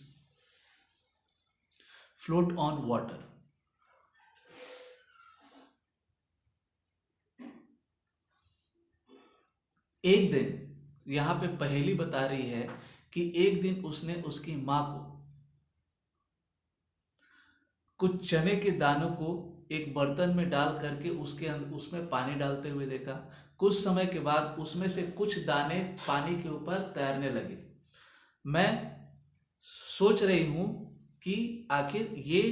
float on water. एक दिन, यहाँ पे पहेली बता रही है कि एक दिन उसने उसकी माँ को कुछ चने के दानों को एक बर्तन में डाल करके उसके अंदर उसमें पानी डालते हुए देखा। कुछ समय के बाद उसमें से कुछ दाने पानी के ऊपर तैरने लगे। मैं सोच रही हूँ कि आखिर ये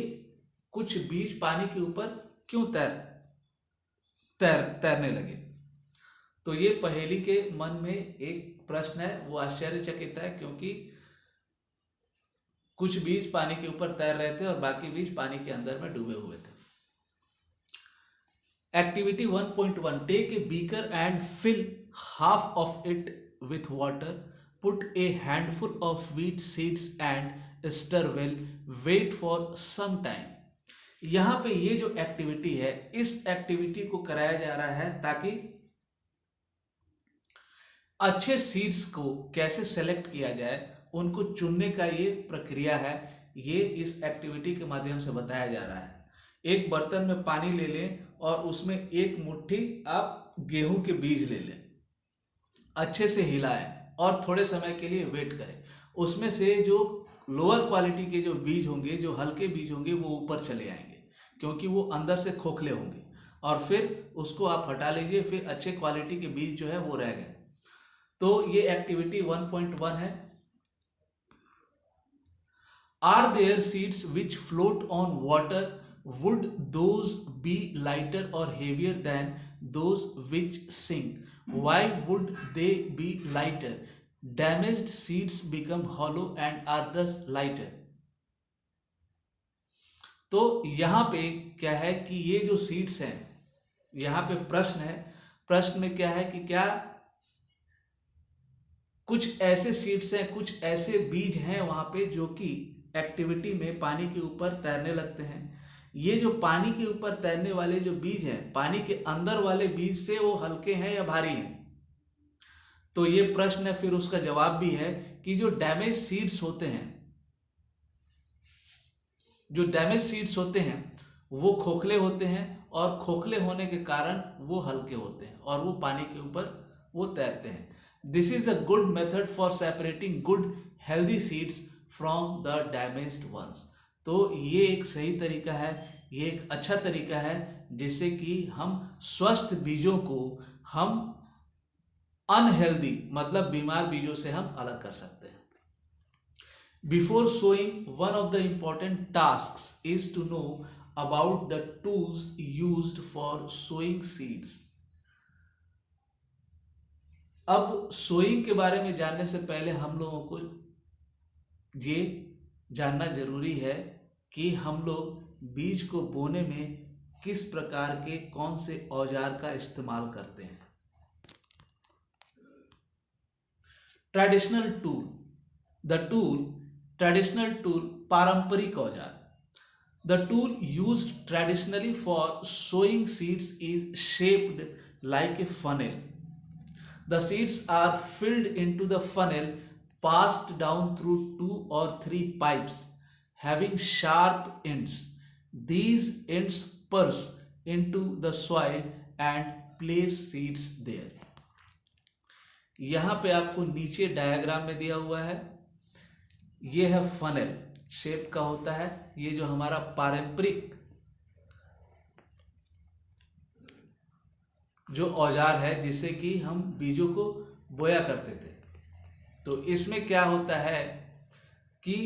कुछ बीज पानी के ऊपर क्यों तैरने लगे। तो ये पहेली के मन में एक प्रश्न है, वो आश्चर्यचकित है, क्योंकि कुछ बीज पानी के ऊपर तैर रहे थे और बाकी बीज पानी के अंदर में डूबे हुए थे। Activity 1.1, take a beaker and fill half of it with water, put a handful of wheat seeds and stir well, wait for some time. यहाँ पे ये जो एक्टिविटी है, इस एक्टिविटी को कराया जा रहा है ताकि अच्छे सीड्स को कैसे सेलेक्ट किया जाए, उनको चुनने का ये प्रक्रिया है, ये इस एक्टिविटी के माध्यम से बताया जा रहा है। एक बर्तन में पानी ले लें और उसमें एक मुट्ठी आप गेहूं के बीज ले लें, अच्छे से हिलाएं और थोड़े समय के लिए वेट करें। उसमें से जो लोअर क्वालिटी के जो बीज होंगे, जो हल्के बीज होंगे, वो ऊपर चले आएंगे, क्योंकि वो अंदर से खोखले होंगे, और फिर उसको आप हटा लीजिए। फिर अच्छे क्वालिटी के बीज जो है वो रह गए। तो ये एक्टिविटी 1.1 है। Are there seeds which float on water? Would those be lighter or heavier than those which sink? Why would they be lighter? Damaged seeds become hollow and are thus lighter. तो यहाँ पे क्या है कि ये जो seeds हैं, यहाँ पे प्रश्न है, प्रश्न में क्या है कि क्या कुछ ऐसे सीड्स हैं, कुछ ऐसे बीज हैं वहाँ पे जो कि एक्टिविटी में पानी के ऊपर तैरने लगते हैं। ये जो पानी के ऊपर तैरने वाले जो बीज हैं, पानी के अंदर वाले बीज से वो हल्के हैं या भारी हैं? तो ये प्रश्न है, फिर उसका जवाब भी है कि जो डैमेज सीड्स होते हैं, जो डैमेज सीड्स होते हैं वो खोखले होते हैं, और खोखले होने के कारण वो हल्के होते हैं और वो पानी के ऊपर वो तैरते हैं। This is a good method for separating good healthy seeds from the damaged ones. तो ये एक सही तरीका है, ये एक अच्छा तरीका है जिससे कि हम स्वस्थ बीजों को हम अनहेल्दी मतलब बीमार बीजों से हम अलग कर सकते हैं। Before sowing, one of the important tasks is to know about the tools used for sowing seeds. अब सोइंग के बारे में जानने से पहले हम लोगों को ये जानना जरूरी है कि हम लोग बीज को बोने में किस प्रकार के कौन से औजार का इस्तेमाल करते हैं। Traditional tool, the tool traditional tool, पारंपरिक औजार। The tool used traditionally for sowing seeds is shaped like a funnel. The seeds are filled into the funnel, passed down through 2 or 3 pipes having sharp ends. These ends pulse into the soil and place seeds there. यहाँ पे आपको नीचे diagram में दिया हुआ है, ये है फनल शेप का होता है, ये जो हमारा पारंपरिक जो औजार है जिससे कि हम बीजों को बोया करते थे। तो इसमें क्या होता है कि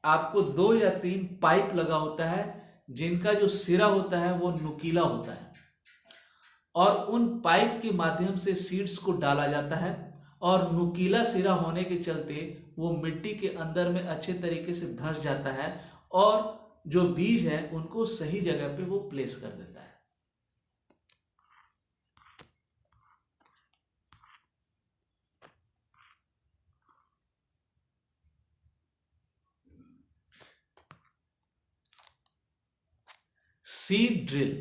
आपको 2 या 3 पाइप लगा होता है जिनका जो सिरा होता है वो नुकीला होता है, और उन पाइप के माध्यम से सीड्स को डाला जाता है, और नुकीला सिरा होने के चलते वो मिट्टी के अंदर में अच्छे तरीके से धंस जाता है और जो बीज है उनको सही जगह पे वो प्लेस कर देता है। Seed drill.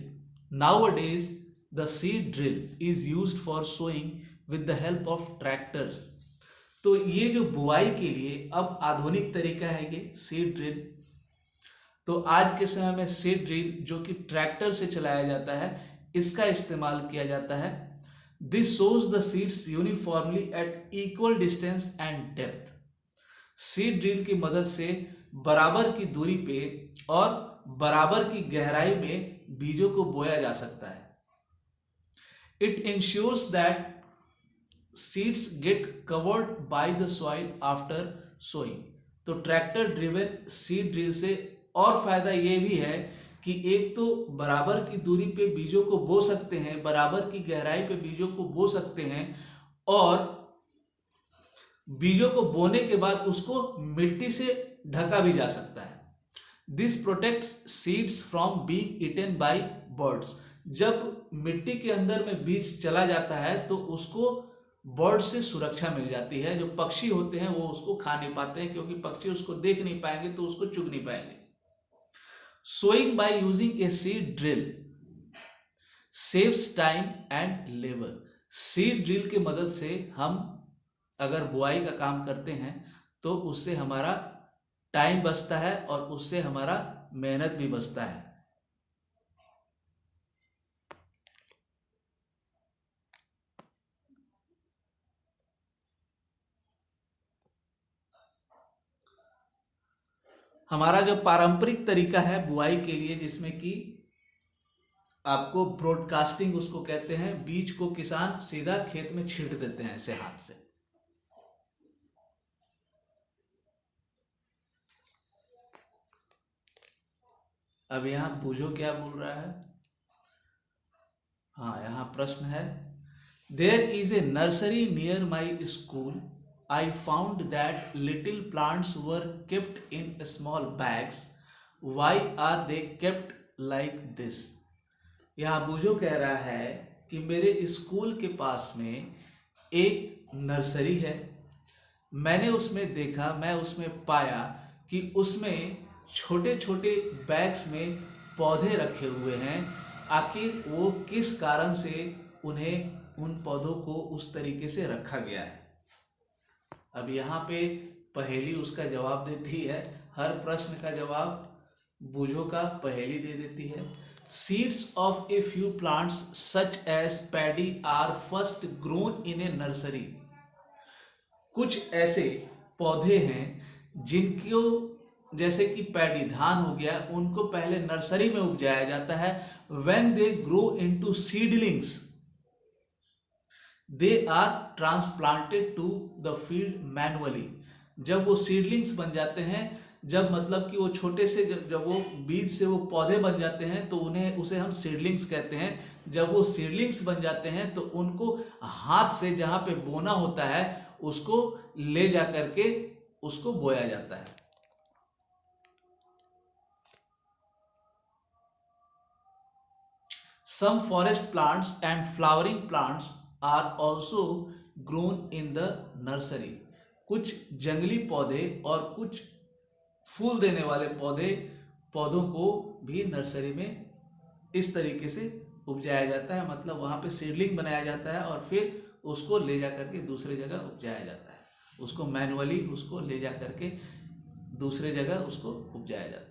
Nowadays, the seed drill is used for sowing with the help of tractors. तो ये जो बुआई के लिए अब आधुनिक तरीका है ये सीड ड्रिल। तो आज के समय में सीड ड्रिल जो कि ट्रैक्टर से चलाया जाता है, इसका इस्तेमाल किया जाता है। This shows the seeds uniformly eight equal distance and depth. Seed drill की मदद से बराबर की दूरी पे और बराबर की गहराई में बीजों को बोया जा सकता है। It ensures that seeds get covered by the soil after sowing. तो ट्रैक्टर ड्रिवन सीड ड्रिल से और फायदा ये भी है कि एक तो बराबर की दूरी पे बीजों को बो सकते हैं, बराबर की गहराई पे बीजों को बो सकते हैं, और बीजों को बोने के बाद उसको मिट्टी से ढका भी जा सकता है। This protects seeds from being eaten by birds. जब मिट्टी के अंदर में बीज चला जाता है तो उसको बर्ड से सुरक्षा मिल जाती है। जो पक्षी होते हैं वो उसको खा नहीं पाते हैं, क्योंकि पक्षी उसको देख नहीं पाएंगे तो उसको चुग नहीं पाएंगे। Sowing by using a seed drill saves time and labour. Seed drill की मदद से हम अगर बुआई का काम करते हैं तो उससे हमारा टाइम बचता है और उससे हमारा मेहनत भी बचता है। हमारा जो पारंपरिक तरीका है बुआई के लिए, जिसमें कि आपको ब्रॉडकास्टिंग उसको कहते हैं, बीज को किसान सीधा खेत में छींट देते हैं ऐसे हाथ से। अब यहाँ बूझो क्या बोल रहा है। हाँ, यहाँ प्रश्न है, there is a nursery near my school. I found that little plants were kept in small bags. Why are they kept like this. यहाँ बूझो कह रहा है कि मेरे स्कूल के पास में एक नर्सरी है मैंने उसमें देखा, मैं उसमें पाया कि उसमें छोटे छोटे बैग्स में पौधे रखे हुए हैं। आखिर वो किस कारण से उन्हें उन पौधों को उस तरीके से रखा गया है। अब यहाँ पे पहेली उसका जवाब देती है, हर प्रश्न का जवाब बूझो का पहेली दे देती है। Seeds of a few plants such as paddy are first grown in a nursery. कुछ ऐसे पौधे हैं जिनको, जैसे कि पैडी धान हो गया, उनको पहले नर्सरी में उपजाया जाता है। When they grow into seedlings they are transplanted to the field manually. जब वो सीडलिंग्स बन जाते हैं, जब मतलब कि वो छोटे से जब वो बीज से वो पौधे बन जाते हैं तो उसे हम सीडलिंग्स कहते हैं। जब वो सीडलिंग्स बन जाते हैं तो उनको हाथ से जहाँ पे बोना होता है उसको ले जा करके उसको बोया जाता है। Some forest plants and flowering plants are also grown in the nursery. कुछ जंगली पौधे और कुछ फूल देने वाले पौधों को भी नर्सरी में इस तरीके से उपजाया जाता है। मतलब वहाँ पे सीडलिंग बनाया जाता है और फिर उसको ले जा करके दूसरी जगह उपजाया जाता है। उसको मैनुअली उसको ले जा करके दूसरे जगह उसको उपजाया जाता है।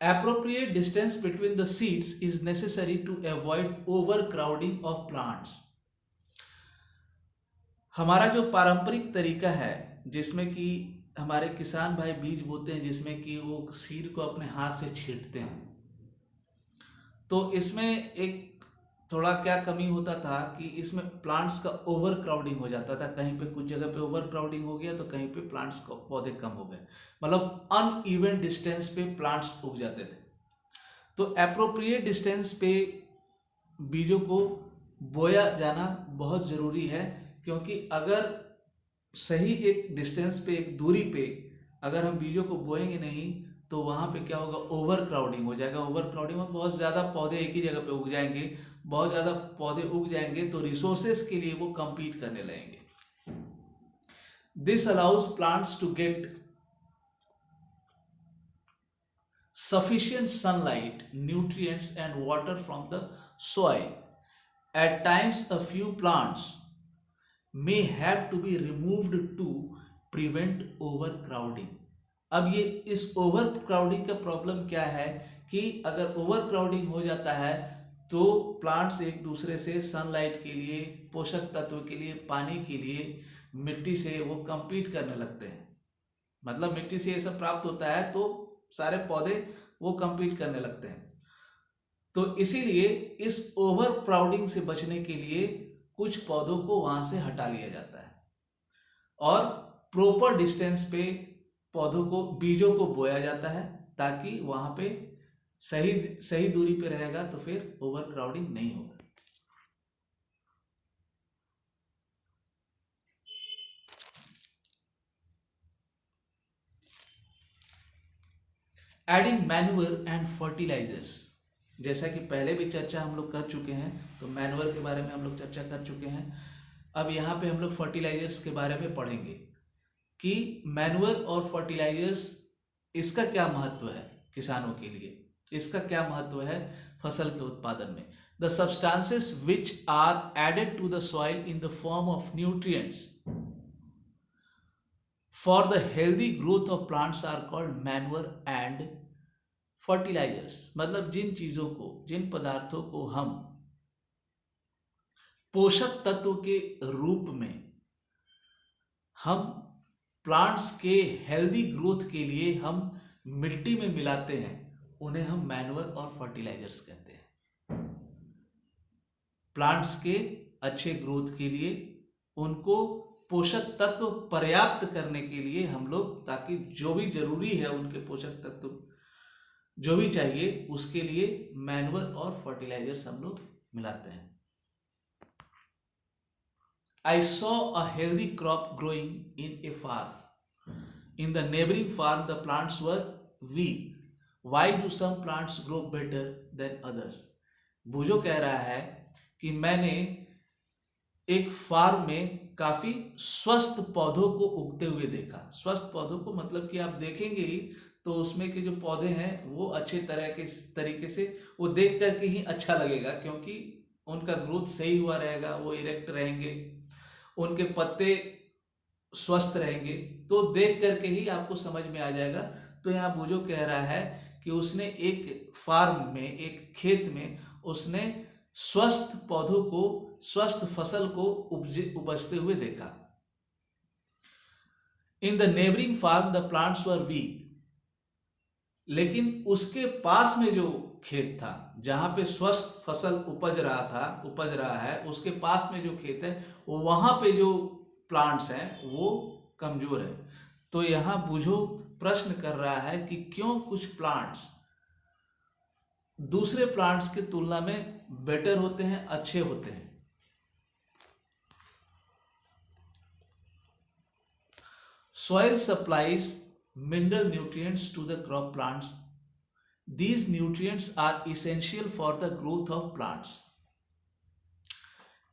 Appropriate distance between the seeds is necessary to avoid overcrowding of plants. हमारा जो पारंपरिक तरीका है जिसमें कि हमारे किसान भाई बीज बोते हैं, जिसमें कि वो सीड को अपने हाथ से छींटते हैं, तो इसमें एक थोड़ा क्या कमी होता था कि इसमें प्लांट्स का ओवर क्राउडिंग हो जाता था। कहीं पे कुछ जगह पे ओवर क्राउडिंग हो गया तो कहीं पे प्लांट्स को पौधे कम हो गए, मतलब अनइवन डिस्टेंस पे प्लांट्स उग जाते थे। तो अप्रोप्रिएट डिस्टेंस पे बीजों को बोया जाना बहुत ज़रूरी है, क्योंकि अगर सही एक डिस्टेंस पे, एक दूरी पे अगर हम बीजों को बोएंगे नहीं तो वहाँ पे क्या होगा, ओवर क्राउडिंग हो जाएगा। ओवर क्राउडिंग में बहुत ज़्यादा पौधे एक ही जगह पे उग जाएंगे, बहुत ज़्यादा पौधे उग जाएंगे तो रिसोर्सेस के लिए वो compete करने लगेंगे। This allows plants to get sufficient sunlight, nutrients and water from the soil. At times a few plants may have to be removed to prevent overcrowding. अब ये इस ओवरक्राउडिंग का प्रॉब्लम क्या है कि अगर ओवरक्राउडिंग हो जाता है तो प्लांट्स एक दूसरे से सनलाइट के लिए, पोषक तत्व के लिए, पानी के लिए मिट्टी से वो compete करने लगते हैं। मतलब मिट्टी से ये सब प्राप्त होता है तो सारे पौधे वो compete करने लगते हैं। तो इसीलिए इस ओवर क्राउडिंग से बचने के लिए कुछ पौधों को वहां से हटा लिया जाता है और प्रॉपर डिस्टेंस पे पौधों को, बीजों को बोया जाता है, ताकि वहां पे सही सही दूरी पे रहेगा तो फिर ओवर क्राउडिंग नहीं होगा। एडिंग मैन्योर एंड फर्टिलाइजर्स, जैसा कि पहले भी चर्चा हम लोग कर चुके हैं, तो मैन्योर के बारे में हम लोग चर्चा कर चुके हैं। अब यहाँ पे हम लोग फर्टिलाइजर्स के बारे में पढ़ेंगे कि मैन्योर और फर्टिलाइजर्स, इसका क्या महत्व है किसानों के लिए, इसका क्या महत्व है फसल के उत्पादन में। The substances which are added to the soil in the form of nutrients for the healthy growth of plants are called manure and fertilisers. मतलब जिन चीजों को, जिन पदार्थों को हम पोषक तत्व के रूप में हम प्लांट्स के हेल्दी ग्रोथ के लिए हम मिट्टी में मिलाते हैं, उन्हें हम मैन्योर और फर्टिलाइजर्स कहते हैं। प्लांट्स के अच्छे ग्रोथ के लिए, उनको पोषक तत्व पर्याप्त करने के लिए हम लोग, ताकि जो भी जरूरी है उनके पोषक तत्व जो भी चाहिए उसके लिए मैन्योर और फर्टिलाइजर्स हम लोग मिलाते हैं। I saw a healthy crop growing in a farm. In the neighboring farm, the plants were weak. Why do some plants grow better than others? बुजो कह रहा है कि मैंने एक फार्म में काफी स्वस्थ पौधों को उगते हुए देखा। स्वस्थ पौधों को मतलब कि आप देखेंगे ही तो उसमें के जो पौधे हैं वो अच्छे तरीके से वो देख करके ही अच्छा लगेगा, क्योंकि उनका ग्रोथ सही हुआ रहेगा, वो इरेक्ट रहेंगे, उनके पत्ते स्वस्थ रहेंगे, तो देख करके ही आपको समझ में आ जाएगा। तो यहाँ बुजो कह रहा है कि उसने एक फार्म में, एक खेत में उसने स्वस्थ पौधों को, स्वस्थ फसल को उपजते हुए देखा। In the neighbouring farm the plants were weak. लेकिन उसके पास में जो खेत था जहां पे स्वस्थ फसल उपज रहा है, उसके पास में जो खेत है वहां पे जो प्लांट्स हैं वो कमजोर है। तो यहां बुझो प्रश्न कर रहा है कि क्यों कुछ प्लांट्स दूसरे प्लांट्स की तुलना में बेटर होते हैं, अच्छे होते हैं। Soil supplies mineral nutrients to the crop plants. These nutrients are essential for the growth of plants.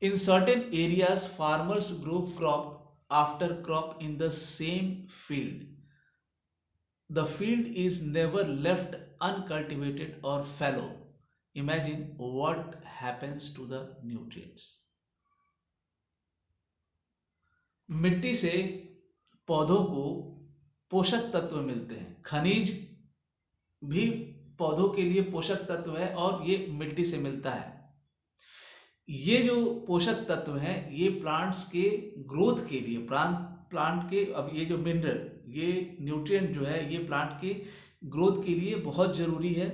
In certain areas, farmers grow crop after crop in the same field. The field is never left uncultivated or fallow. Imagine what happens to the nutrients. मिट्टी से पौधों को पोषक तत्व मिलते हैं। खनिज भी पौधों के लिए पोषक तत्व है और ये मिट्टी से मिलता है। ये जो पोषक तत्व हैं ये प्लांट्स के ग्रोथ के लिए, प्लांट के, अब ये जो मिनरल, ये न्यूट्रिएंट जो है ये प्लांट के ग्रोथ के लिए बहुत जरूरी है।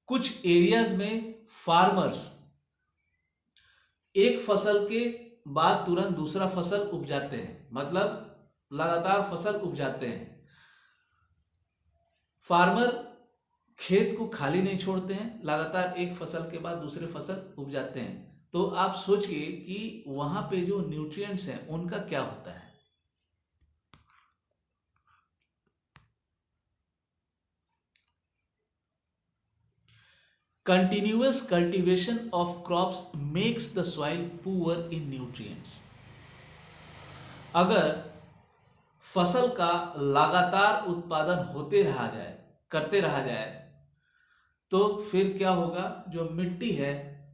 कुछ एरियाज में फार्मर्स एक फसल के बाद तुरंत दूसरा फसल उपजाते हैं, मतलब लगातार फसल उपजाते हैं। फार्मर खेत को खाली नहीं छोड़ते हैं, लगातार एक फसल के बाद दूसरे फसल उपजाते हैं। तो आप सोचिए कि वहां पे जो न्यूट्रिएंट्स हैं उनका क्या होता है। Continuous cultivation of crops makes the soil poor in nutrients. अगर फसल का लगातार उत्पादन करते रहा जाए तो फिर क्या होगा, जो मिट्टी है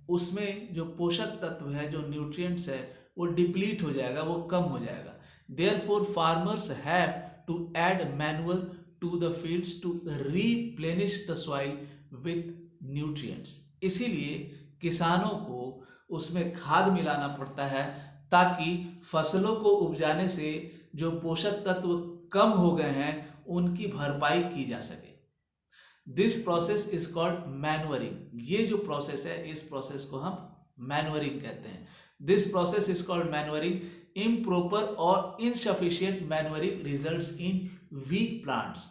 उसमें जो पोषक तत्व है, जो न्यूट्रिएंट्स है वो डिप्लीट हो जाएगा, वो कम हो जाएगा। Therefore farmers have to add manure to the fields to replenish the soil with nutrients. इसीलिए किसानों को उसमें खाद मिलाना पड़ता है ताकि फसलों को उपजाने से जो पोषक तत्व कम हो गए हैं उनकी भरपाई की जा सके। This process is called manuring. ये जो प्रोसेस है इस प्रोसेस को हम मैन्युअरिंग कहते हैं। This process is called manuring. Improper और insufficient manuring results in weak plants.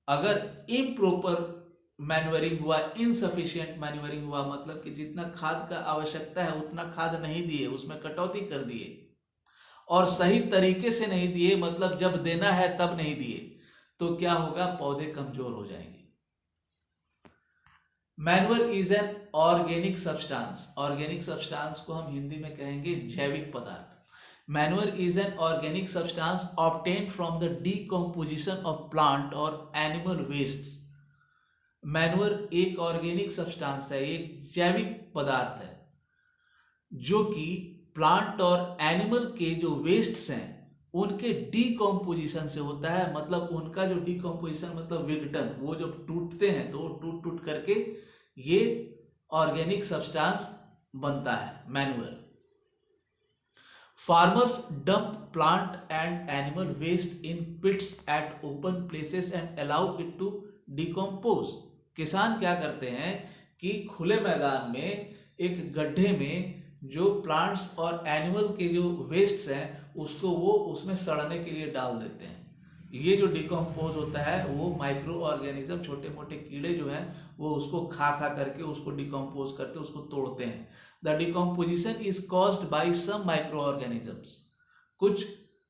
अगर इम्प्रॉपर मैन्युअरिंग हुआ, इनसफिशिएंट मैन्युअरिंग हुआ, मतलब कि जितना खाद का आवश्यकता है उतना खाद नहीं दिए, उसमें कटौती कर दिए, और सही तरीके से नहीं दिए, मतलब जब देना है तब नहीं दिए, तो क्या होगा, पौधे कमजोर हो जाएंगे। Manure is an organic substance. Organic substance को हम हिंदी में कहेंगे जैविक पदार्थ। Manure is an organic substance obtained from the decomposition of plant और एनिमल वेस्ट। मैन्युअर एक ऑर्गेनिक सब्सटेंस है, एक जैविक पदार्थ है जो कि प्लांट और एनिमल के जो वेस्ट्स हैं उनके डीकम्पोजिशन से होता है। मतलब उनका जो डीकम्पोजिशन मतलब विघटन, वो जब टूटते हैं तो वो टूट करके ये ऑर्गेनिक सब्सटेंस बनता है, manure. Farmers dump plant and animal waste in pits at open places and allow it to decompose. किसान क्या करते हैं कि खुले मैदान में एक गड्ढे में जो प्लांट्स और एनिमल के जो वेस्ट्स हैं उसको वो उसमें सड़ने के लिए डाल देते हैं। ये जो डिकम्पोज होता है वो माइक्रो ऑर्गेनिज्म, छोटे मोटे कीड़े जो हैं वो उसको खा खा करके उसको डिकम्पोज करते, उसको तोड़ते हैं। The decomposition is caused by some micro organisms, कुछ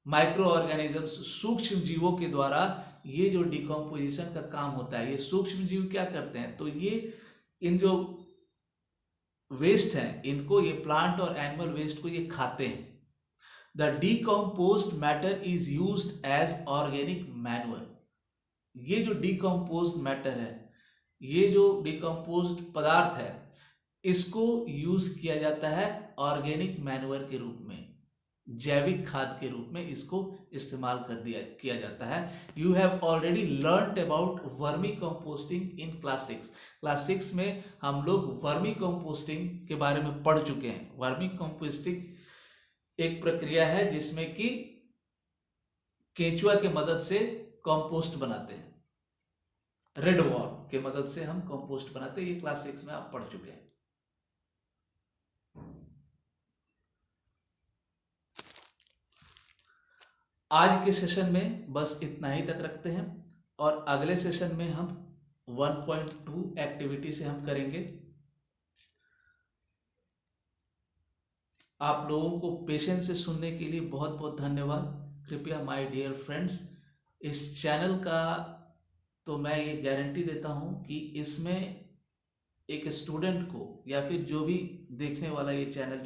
माइक्रो ऑर्गेनिजम्स सूक्ष्म जीवों के द्वारा ये जो डिकम्पोजिशन का काम होता है। ये सूक्ष्म जीव क्या करते हैं, तो ये इन जो वेस्ट हैं इनको, ये प्लांट और एनिमल वेस्ट को ये खाते हैं। द decomposed matter is used as organic manure. ये जो decomposed मैटर है, ये जो decomposed पदार्थ है, इसको यूज किया जाता है ऑर्गेनिक मैन्योर के रूप में, जैविक खाद के रूप में इसको इस्तेमाल किया जाता है। You have already learned about vermi composting in class 6। Class 6 में हम लोग वर्मी कंपोस्टिंग के बारे में पढ़ चुके हैं। वर्मी कंपोस्टिंग एक प्रक्रिया है जिसमें कि केंचुआ के मदद से कंपोस्ट बनाते हैं, रेड वॉर्म के मदद से हम कंपोस्ट बनाते हैं। ये क्लास 6 में आप पढ़ चुके हैं। आज के सेशन में बस इतना ही तक रखते हैं और अगले सेशन में हम 1.2 एक्टिविटी से हम करेंगे। आप लोगों को पेशेंस से सुनने के लिए बहुत बहुत धन्यवाद। कृपया माय डियर फ्रेंड्स, इस चैनल का तो मैं ये गारंटी देता हूँ कि इसमें एक स्टूडेंट को या फिर जो भी देखने वाला ये चैनल,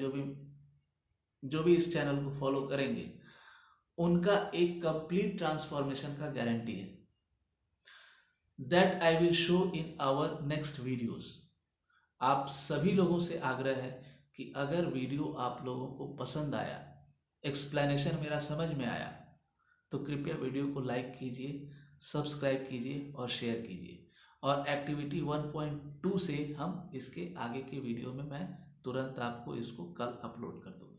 जो भी इस चैनल को फॉलो करेंगे, उनका एक कंप्लीट ट्रांसफॉर्मेशन का गारंटी है। That I will show in our next videos. आप सभी लोगों से आग्रह है कि अगर वीडियो आप लोगों को पसंद आया, एक्सप्लेनेशन मेरा समझ में आया, तो कृपया वीडियो को लाइक कीजिए, सब्सक्राइब कीजिए और शेयर कीजिए। और एक्टिविटी 1.2 से हम इसके आगे के वीडियो में मैं तुरंत आपको इसको कल अपलोड कर दूँगा।